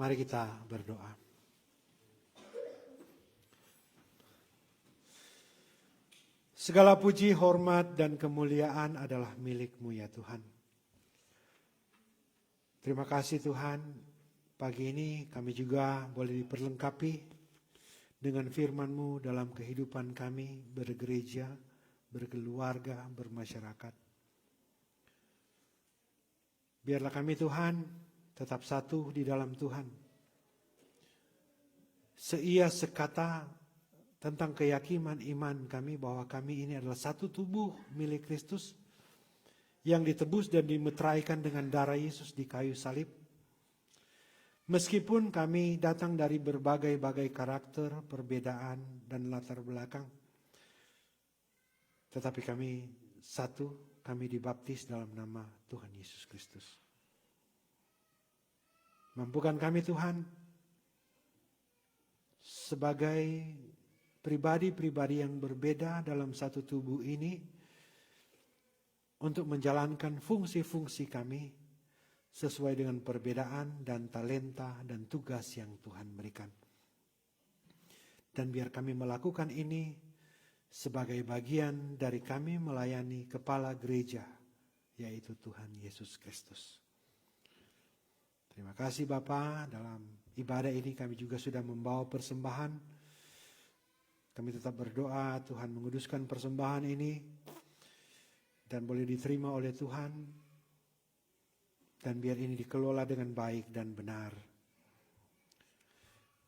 Mari kita berdoa. Segala puji, hormat, dan kemuliaan adalah milik-Mu ya Tuhan. Terima kasih Tuhan, pagi ini kami juga boleh diperlengkapi dengan firman-Mu dalam kehidupan kami bergereja, berkeluarga, bermasyarakat. Biarlah kami Tuhan tetap satu di dalam Tuhan. Seia sekata tentang keyakinan iman kami bahwa kami ini adalah satu tubuh milik Kristus yang ditebus dan dimeteraikan dengan darah Yesus di kayu salib. Meskipun kami datang dari berbagai-bagai karakter, perbedaan, dan latar belakang, tetapi kami satu, kami dibaptis dalam nama Tuhan Yesus Kristus. Mampukan kami Tuhan sebagai pribadi-pribadi yang berbeda dalam satu tubuh ini untuk menjalankan fungsi-fungsi kami sesuai dengan perbedaan dan talenta dan tugas yang Tuhan berikan. Dan biar kami melakukan ini sebagai bagian dari kami melayani kepala gereja, yaitu Tuhan Yesus Kristus. Terima kasih Bapa, dalam ibadah ini kami juga sudah membawa persembahan. Kami tetap berdoa Tuhan menguduskan persembahan ini dan boleh diterima oleh Tuhan. Dan biar ini dikelola dengan baik dan benar.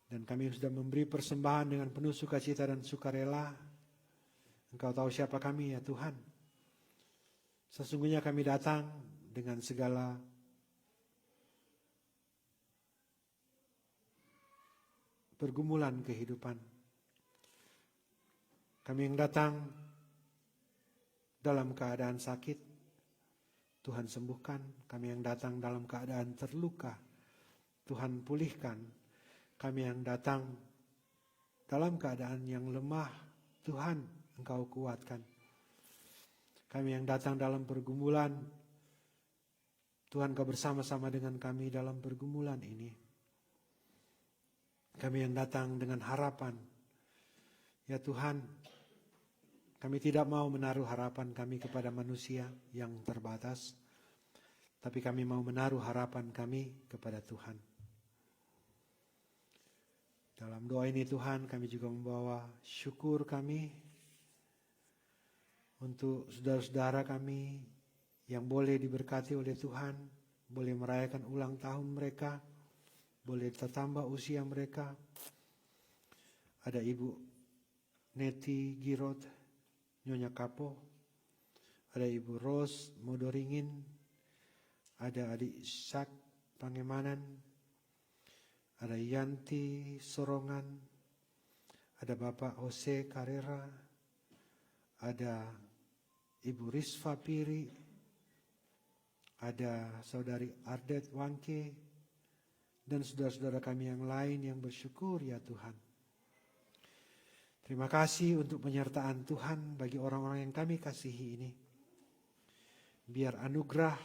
Dan kami sudah memberi persembahan dengan penuh sukacita dan sukarela. Engkau tahu siapa kami ya Tuhan. Sesungguhnya kami datang dengan segala pergumulan kehidupan. Kami yang datang dalam keadaan sakit, Tuhan sembuhkan. Kami yang datang dalam keadaan terluka, Tuhan pulihkan. Kami yang datang dalam keadaan yang lemah, Tuhan Engkau kuatkan. Kami yang datang dalam pergumulan, Tuhan Kau bersama-sama dengan kami dalam pergumulan ini. Kami yang datang dengan harapan, ya Tuhan, kami tidak mau menaruh harapan kami kepada manusia yang terbatas, tapi kami mau menaruh harapan kami kepada Tuhan. Dalam doa ini Tuhan, kami juga membawa syukur kami untuk saudara-saudara kami yang boleh diberkati oleh Tuhan, boleh merayakan ulang tahun mereka, boleh bertambah usia mereka. Ada Ibu Neti Girot, Nyonya Kapo, ada Ibu Rose Modoringin, ada Adik Ishak Pangemanan, ada Yanti Sorongan, ada Bapak Jose Carrera, ada Ibu Risva Piri, ada Saudari Ardet Wangke, dan saudara-saudara kami yang lain yang bersyukur ya Tuhan. Terima kasih untuk penyertaan Tuhan bagi orang-orang yang kami kasihi ini. Biar anugerah,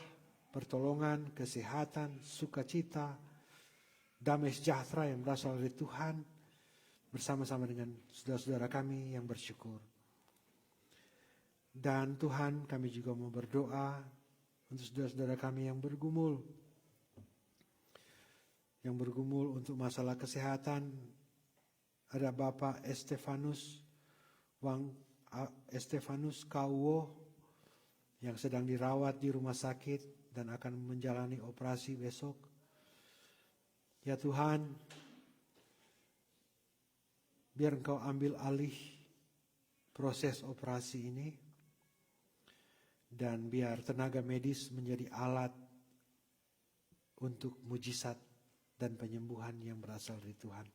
pertolongan, kesehatan, sukacita, damai sejahtera yang berasal dari Tuhan bersama-sama dengan saudara-saudara kami yang bersyukur. Dan Tuhan, kami juga mau berdoa untuk saudara-saudara kami yang bergumul untuk masalah kesehatan. Ada Bapak Estefanus Kauwo yang sedang dirawat di rumah sakit dan akan menjalani operasi besok. Ya Tuhan, biar Engkau ambil alih proses operasi ini, dan biar tenaga medis menjadi alat untuk mujizat dan penyembuhan yang berasal dari Tuhan.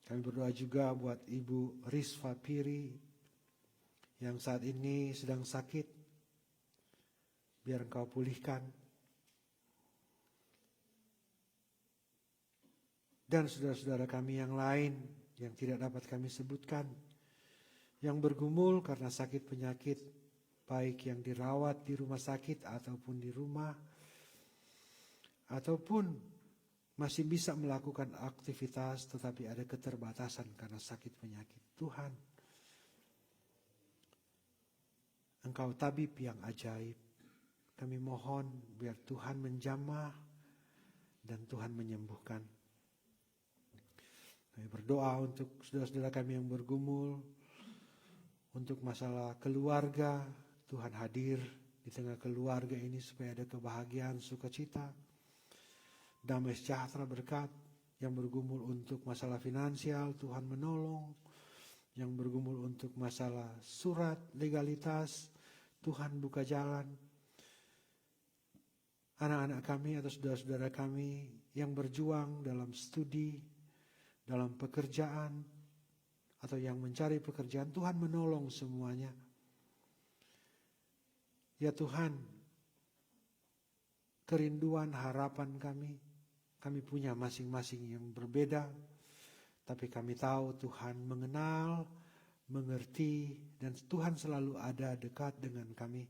Kami berdoa juga buat Ibu Risva Piri yang saat ini sedang sakit. Biar Engkau pulihkan. Dan saudara-saudara kami yang lain yang tidak dapat kami sebutkan, yang bergumul karena sakit penyakit, baik yang dirawat di rumah sakit ataupun di rumah, ataupun masih bisa melakukan aktivitas tetapi ada keterbatasan karena sakit penyakit. Tuhan, Engkau tabib yang ajaib. Kami mohon biar Tuhan menjamah dan Tuhan menyembuhkan. Kami berdoa untuk saudara-saudara kami yang bergumul, untuk masalah keluarga. Tuhan hadir di tengah keluarga ini supaya ada kebahagiaan, sukacita, damai sejahtera, berkat. Yang bergumul untuk masalah finansial, Tuhan menolong. Yang bergumul untuk masalah surat, legalitas, Tuhan buka jalan. Anak-anak kami atau saudara-saudara kami yang berjuang dalam studi, dalam pekerjaan, atau yang mencari pekerjaan, Tuhan menolong semuanya. Ya Tuhan, kerinduan, harapan kami punya masing-masing yang berbeda, tapi kami tahu Tuhan mengenal, mengerti, dan Tuhan selalu ada dekat dengan kami.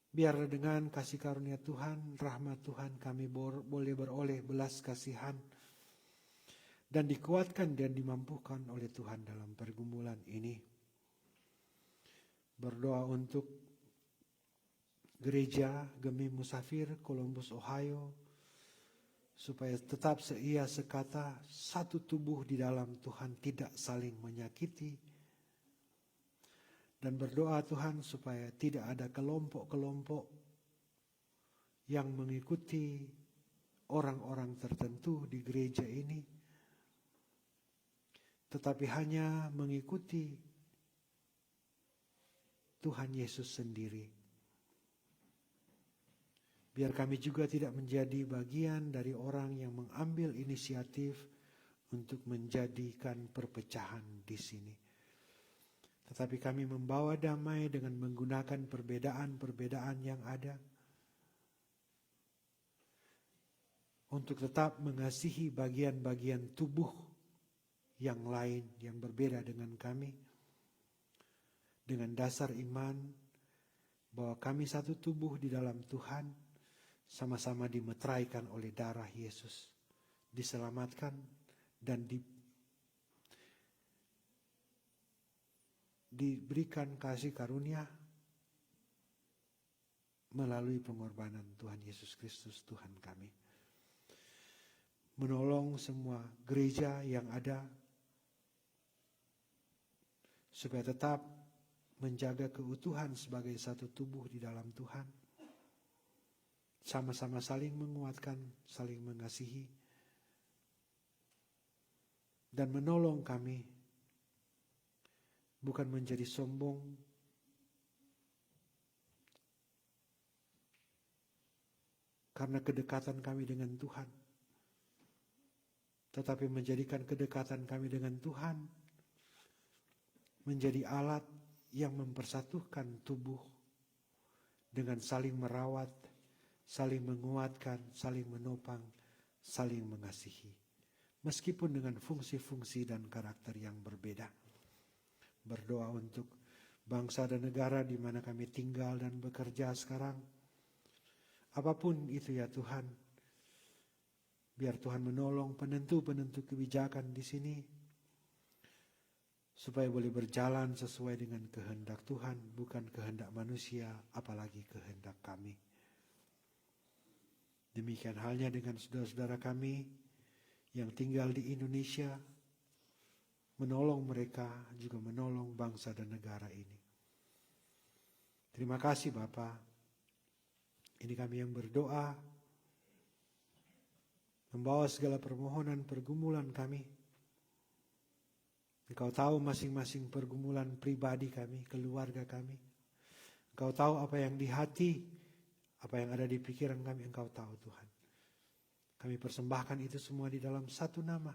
Biar dengan kasih karunia Tuhan, rahmat Tuhan, kami boleh beroleh belas kasihan dan dikuatkan dan dimampukan oleh Tuhan dalam pergumulan ini. Berdoa untuk Gereja Gemi Musafir Columbus, Ohio, supaya tetap seia sekata, satu tubuh di dalam Tuhan, tidak saling menyakiti. Dan berdoa Tuhan supaya tidak ada kelompok-kelompok yang mengikuti orang-orang tertentu di gereja ini, tetapi hanya mengikuti Tuhan Yesus sendiri. Biar kami juga tidak menjadi bagian dari orang yang mengambil inisiatif untuk menjadikan perpecahan di sini. Tetapi kami membawa damai dengan menggunakan perbedaan-perbedaan yang ada untuk tetap mengasihi bagian-bagian tubuh yang lain yang berbeda dengan kami, dengan dasar iman bahwa kami satu tubuh di dalam Tuhan, sama-sama dimeteraikan oleh darah Yesus, diselamatkan dan diberikan kasih karunia melalui pengorbanan Tuhan Yesus Kristus Tuhan kami. Menolong semua gereja yang ada supaya tetap menjaga keutuhan sebagai satu tubuh di dalam Tuhan. Sama-sama saling menguatkan, saling mengasihi, dan menolong kami bukan menjadi sombong, karena kedekatan kami dengan Tuhan, tetapi menjadikan kedekatan kami dengan Tuhan menjadi alat yang mempersatukan tubuh dengan saling merawat, saling menguatkan, saling menopang, saling mengasihi. Meskipun dengan fungsi-fungsi dan karakter yang berbeda. Berdoa untuk bangsa dan negara di mana kami tinggal dan bekerja sekarang. Apapun itu ya Tuhan, biar Tuhan menolong penentu-penentu kebijakan di sini, supaya boleh berjalan sesuai dengan kehendak Tuhan, bukan kehendak manusia, apalagi kehendak kami. Demikian halnya dengan saudara-saudara kami yang tinggal di Indonesia, menolong mereka juga menolong bangsa dan negara ini. Terima kasih Bapa. Ini kami yang berdoa, membawa segala permohonan pergumulan kami. Engkau tahu masing-masing pergumulan pribadi kami, keluarga kami. Engkau tahu apa yang di hati, apa yang ada di pikiran kami, Engkau tahu Tuhan. Kami persembahkan itu semua di dalam satu nama,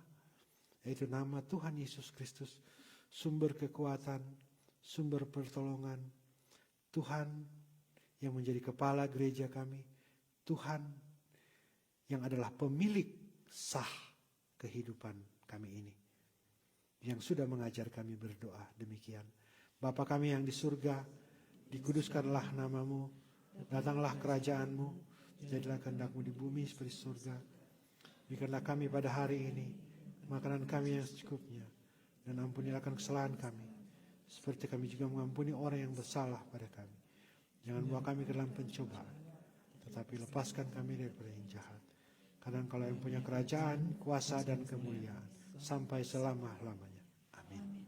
yaitu nama Tuhan Yesus Kristus, sumber kekuatan, sumber pertolongan, Tuhan yang menjadi kepala gereja kami, Tuhan yang adalah pemilik sah kehidupan kami ini, yang sudah mengajar kami berdoa demikian. Bapa kami yang di surga, dikuduskanlah namamu, datanglah kerajaanmu, jadilah kehendak-Mu di bumi seperti surga. Berikanlah kami pada hari ini makanan kami yang secukupnya, dan ampunilah kesalahan kami, seperti kami juga mengampuni orang yang bersalah pada kami. Jangan bawa kami ke dalam pencobaan, tetapi lepaskan kami daripada yang jahat. Karena Engkau yang punya kerajaan, kuasa dan kemuliaan sampai selama-lamanya. Amin.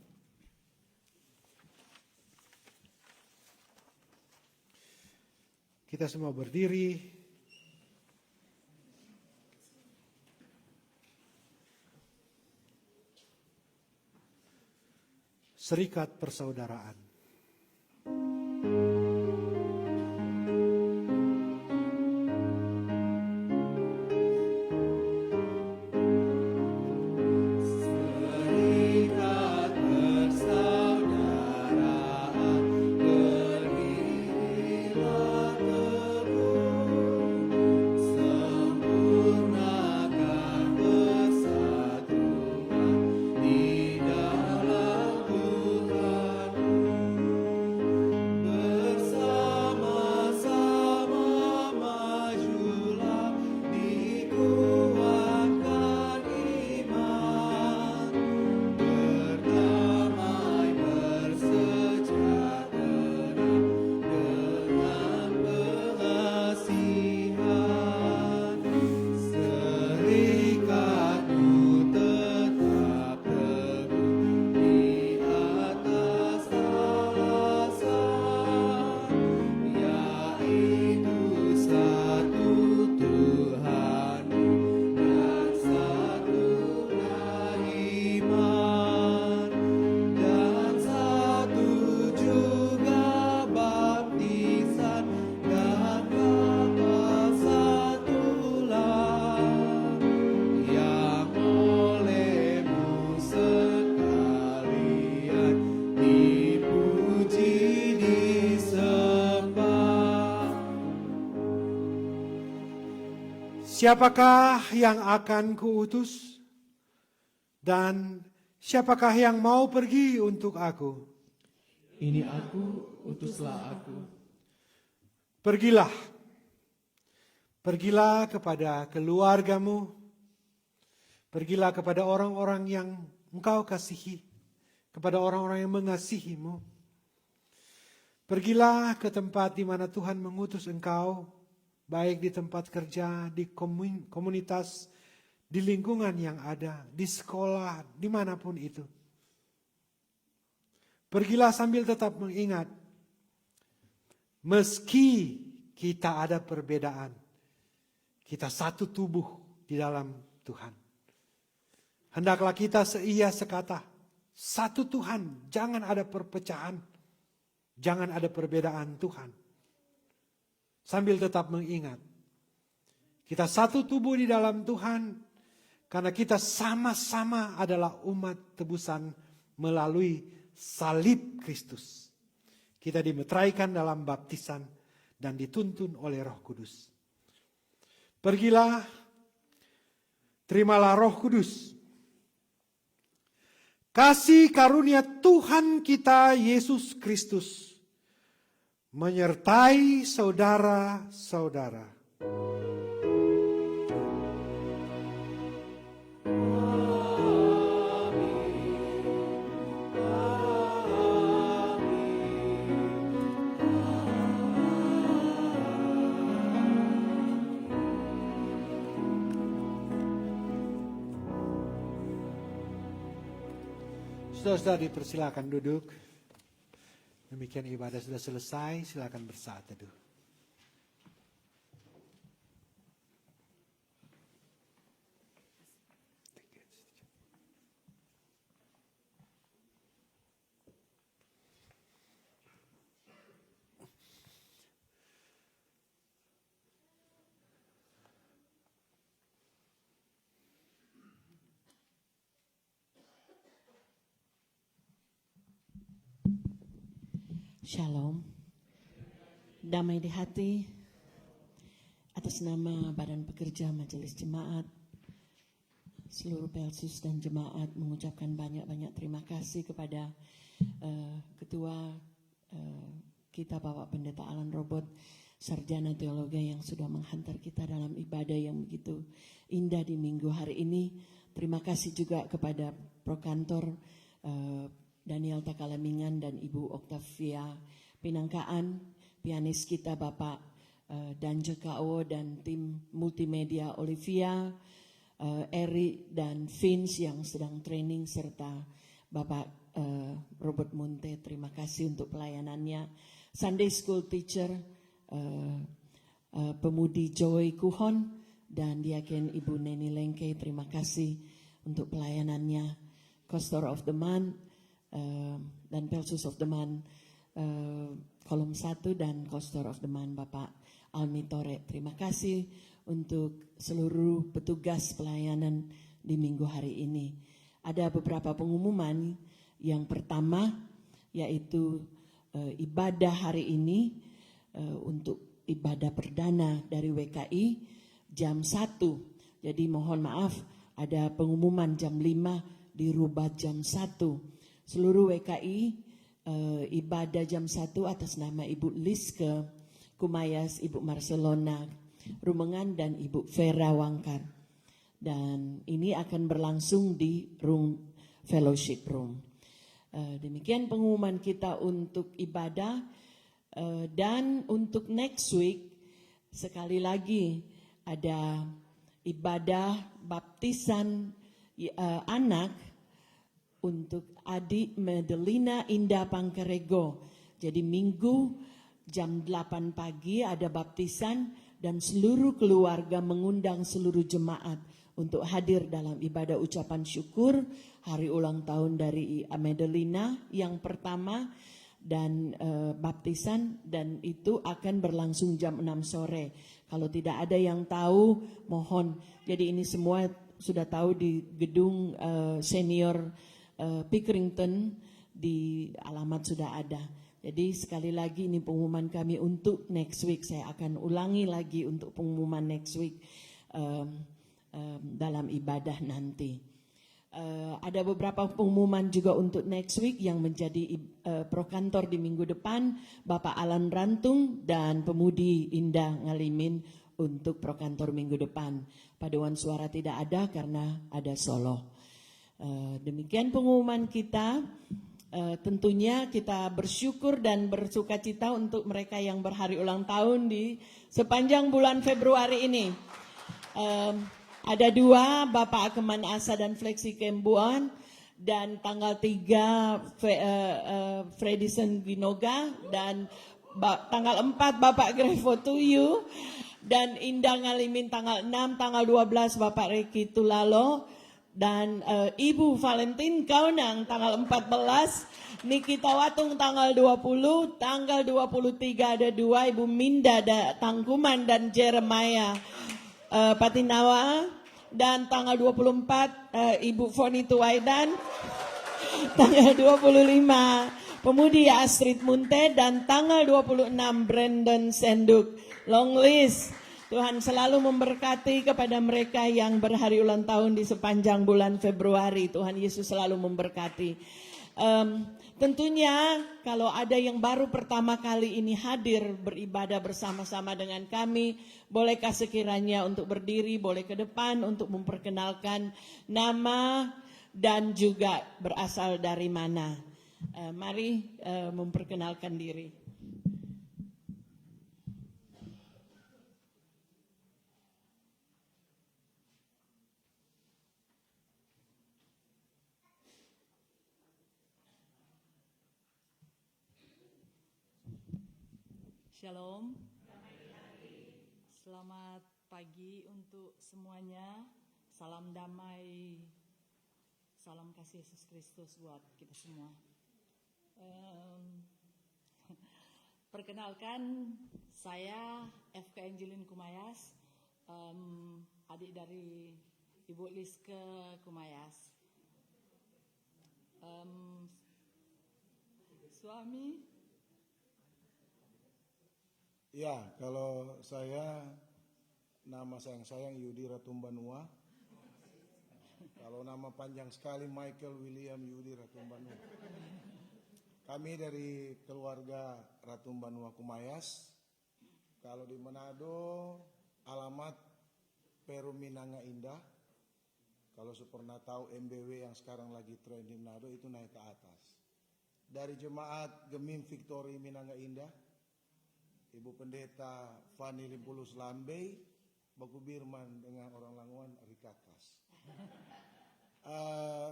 Kita semua berdiri. Serikat persaudaraan. Di dalam Tuhan Siapakah yang akan kuutus? Dan siapakah yang mau pergi untuk aku? Ini aku, utuslah aku. Pergilah. Pergilah kepada keluargamu. Pergilah kepada orang-orang yang engkau kasihi. Kepada orang-orang yang mengasihimu. Pergilah ke tempat di mana Tuhan mengutus engkau. Baik di tempat kerja, di komunitas, di lingkungan yang ada, di sekolah, dimanapun itu. Pergilah sambil tetap mengingat. Meski kita ada perbedaan, kita satu tubuh di dalam Tuhan. Hendaklah kita seia sekata, satu Tuhan, jangan ada perpecahan, jangan ada perbedaan Tuhan. Sambil tetap mengingat, kita satu tubuh di dalam Tuhan, karena kita sama-sama adalah umat tebusan melalui salib Kristus. Kita dimeteraikan dalam baptisan dan dituntun oleh Roh Kudus. Pergilah, terimalah Roh Kudus. Kasih karunia Tuhan kita Yesus Kristus menyertai saudara-saudara. Saudara-saudara dipersilakan duduk. Demikian ibadah sudah selesai, silakan bersaat teduh. Shalom, damai di hati. Atas nama Badan Pekerja Majelis Jemaat, seluruh Pelsus dan jemaat mengucapkan banyak-banyak terima kasih kepada Ketua kita Bapak Pendeta Alan Robert, Sarjana Teologi yang sudah menghantar kita dalam ibadah yang begitu indah di minggu hari ini. Terima kasih juga kepada Prokantor Daniel Takalamingan dan Ibu Octavia Pinangkaan, pianis kita Bapak Danje K.O. dan tim multimedia Olivia, Eri dan Vince yang sedang training, serta Bapak Robert Munte, terima kasih untuk pelayanannya. Sunday School Teacher, Pemudi Joy Kuhon dan Diaken Ibu Neni Lengke, terima kasih untuk pelayanannya. Pastor of the Month dan Pelsus of the Month kolom 1 dan Pastor of the Month Bapak Almi Tore. Terima kasih untuk seluruh petugas pelayanan di minggu hari ini. Ada beberapa pengumuman. Yang pertama yaitu ibadah hari ini untuk ibadah perdana dari WKI jam 1. Jadi mohon maaf ada pengumuman jam 5 dirubah jam 1. Seluruh WKI ibadah jam 1 atas nama Ibu Liske Kumayas, Ibu Marcelona Rumengan dan Ibu Vera Wangkar. Dan ini akan berlangsung di Fellowship Room. Demikian pengumuman kita untuk ibadah. Dan untuk next week sekali lagi ada ibadah baptisan anak untuk adik Medelina Indah Pangkerego. Jadi minggu jam 8 pagi ada baptisan dan seluruh keluarga mengundang seluruh jemaat untuk hadir dalam ibadah ucapan syukur hari ulang tahun dari Medelina yang pertama dan baptisan, dan itu akan berlangsung jam 6 sore. Kalau tidak ada yang tahu mohon. Jadi ini semua sudah tahu di gedung senior Pickerington, di alamat sudah ada. Jadi sekali lagi ini pengumuman kami untuk next week. Saya akan ulangi lagi untuk pengumuman next week. dalam ibadah nanti. Ada beberapa pengumuman juga untuk next week yang menjadi prokantor di minggu depan, Bapak Alan Rantung dan Pemudi Indah Ngalimin untuk prokantor minggu depan. Paduan suara tidak ada karena ada solo. Demikian pengumuman kita. Tentunya kita bersyukur dan bersukacita untuk mereka yang berhari ulang tahun di sepanjang bulan Februari ini. Ada 2, Bapak Akeman Asa dan Fleksi Kembuan, dan tanggal 3 Fredison Winoga, dan tanggal 4 Bapak Grevo Tuyu, dan Indah Ngalimin tanggal 6, tanggal 12 Bapak Reki Tulalo, dan Ibu Valentin Kaunang tanggal 14, Nikita Watung tanggal 20, tanggal 23 ada 2 Ibu Minda Tangkuman dan Jeremiah Patinawa, dan tanggal 24 Ibu Foni Tuwaidan, tanggal 25 Pemudi Astrid Munte, dan tanggal 26 Brandon Senduk. Long list. Tuhan selalu memberkati kepada mereka yang berhari ulang tahun di sepanjang bulan Februari. Tuhan Yesus selalu memberkati. Tentunya kalau ada yang baru pertama kali ini hadir beribadah bersama-sama dengan kami, bolehkah sekiranya untuk berdiri, boleh ke depan untuk memperkenalkan nama dan juga berasal dari mana. Mari memperkenalkan diri. Shalom. Selamat pagi untuk semuanya. Salam damai, salam kasih Yesus Kristus buat kita semua. Perkenalkan, saya FK Angelin Kumayas, adik dari Ibu Liske Kumayas. Suami. Ya, kalau saya, nama sayang Yudi Ratumbanua. Kalau nama panjang sekali Michael William Yudi Ratumbanua. Kami dari keluarga Ratumbanua Kumayas. Kalau di Manado, alamat Peru Minanga Indah. Kalau pernah tahu MBW yang sekarang lagi tren di Manado itu naik ke atas. Dari jemaat Gemim Victory Minanga Indah, Ibu Pendeta Fani Limpulus Lambei, Baku Birman dengan orang Languan Rikakas.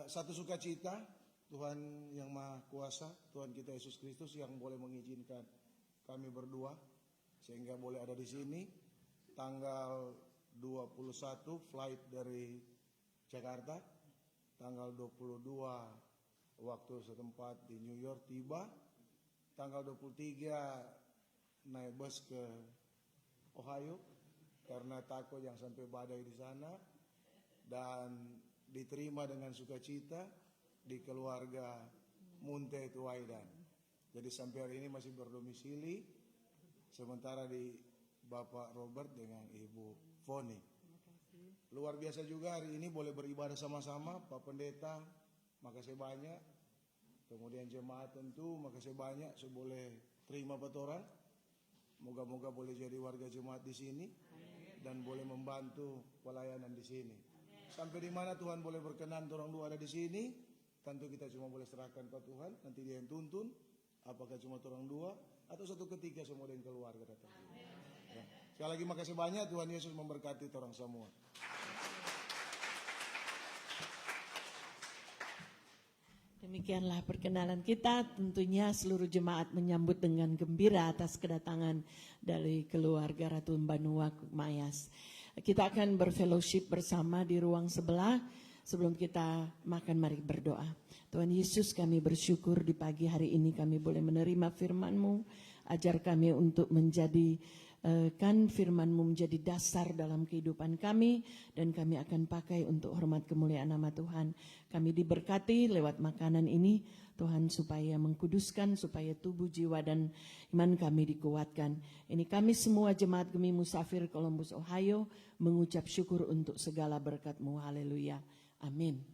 Satu sukacita, Tuhan yang Maha Kuasa, Tuhan kita Yesus Kristus yang boleh mengizinkan kami berdua sehingga boleh ada di sini. Tanggal 21 flight dari Jakarta, tanggal 22 waktu setempat di New York tiba, tanggal 23 naik bus ke Ohio karena takut yang sampai badai di sana, dan diterima dengan sukacita di keluarga Munte Tuwaidan. Jadi sampai hari ini masih berdomisili, sementara di Bapak Robert dengan Ibu Foni. Luar biasa juga hari ini boleh beribadah sama-sama. Pak Pendeta, makasih banyak. Kemudian jemaat tentu makasih banyak, saya boleh terima patoran. Moga-moga boleh jadi warga jemaat di sini dan boleh membantu pelayanan di sini. Sampai di mana Tuhan boleh berkenan orang dua ada di sini, tentu kita cuma boleh serahkan ke Tuhan. Nanti Dia yang tuntun, apakah cuma orang dua atau satu ketiga semua dengan keluarga datang. Ya. Sekali lagi makasih banyak, Tuhan Yesus memberkati orang semua. Demikianlah perkenalan kita, tentunya seluruh jemaat menyambut dengan gembira atas kedatangan dari keluarga Ratu Banua Kumayas. Kita akan berfellowship bersama di ruang sebelah. Sebelum kita makan, mari berdoa. Tuhan Yesus, kami bersyukur di pagi hari ini kami boleh menerima firman-Mu. Ajar kami untuk menjadi firman-Mu menjadi dasar dalam kehidupan kami, dan kami akan pakai untuk hormat kemuliaan nama Tuhan. Kami diberkati lewat makanan ini, Tuhan, supaya mengkuduskan, supaya tubuh, jiwa, dan iman kami dikuatkan. Ini kami semua jemaat Gemi Musafir Columbus, Ohio, mengucap syukur untuk segala berkat-Mu. Haleluya. Amin.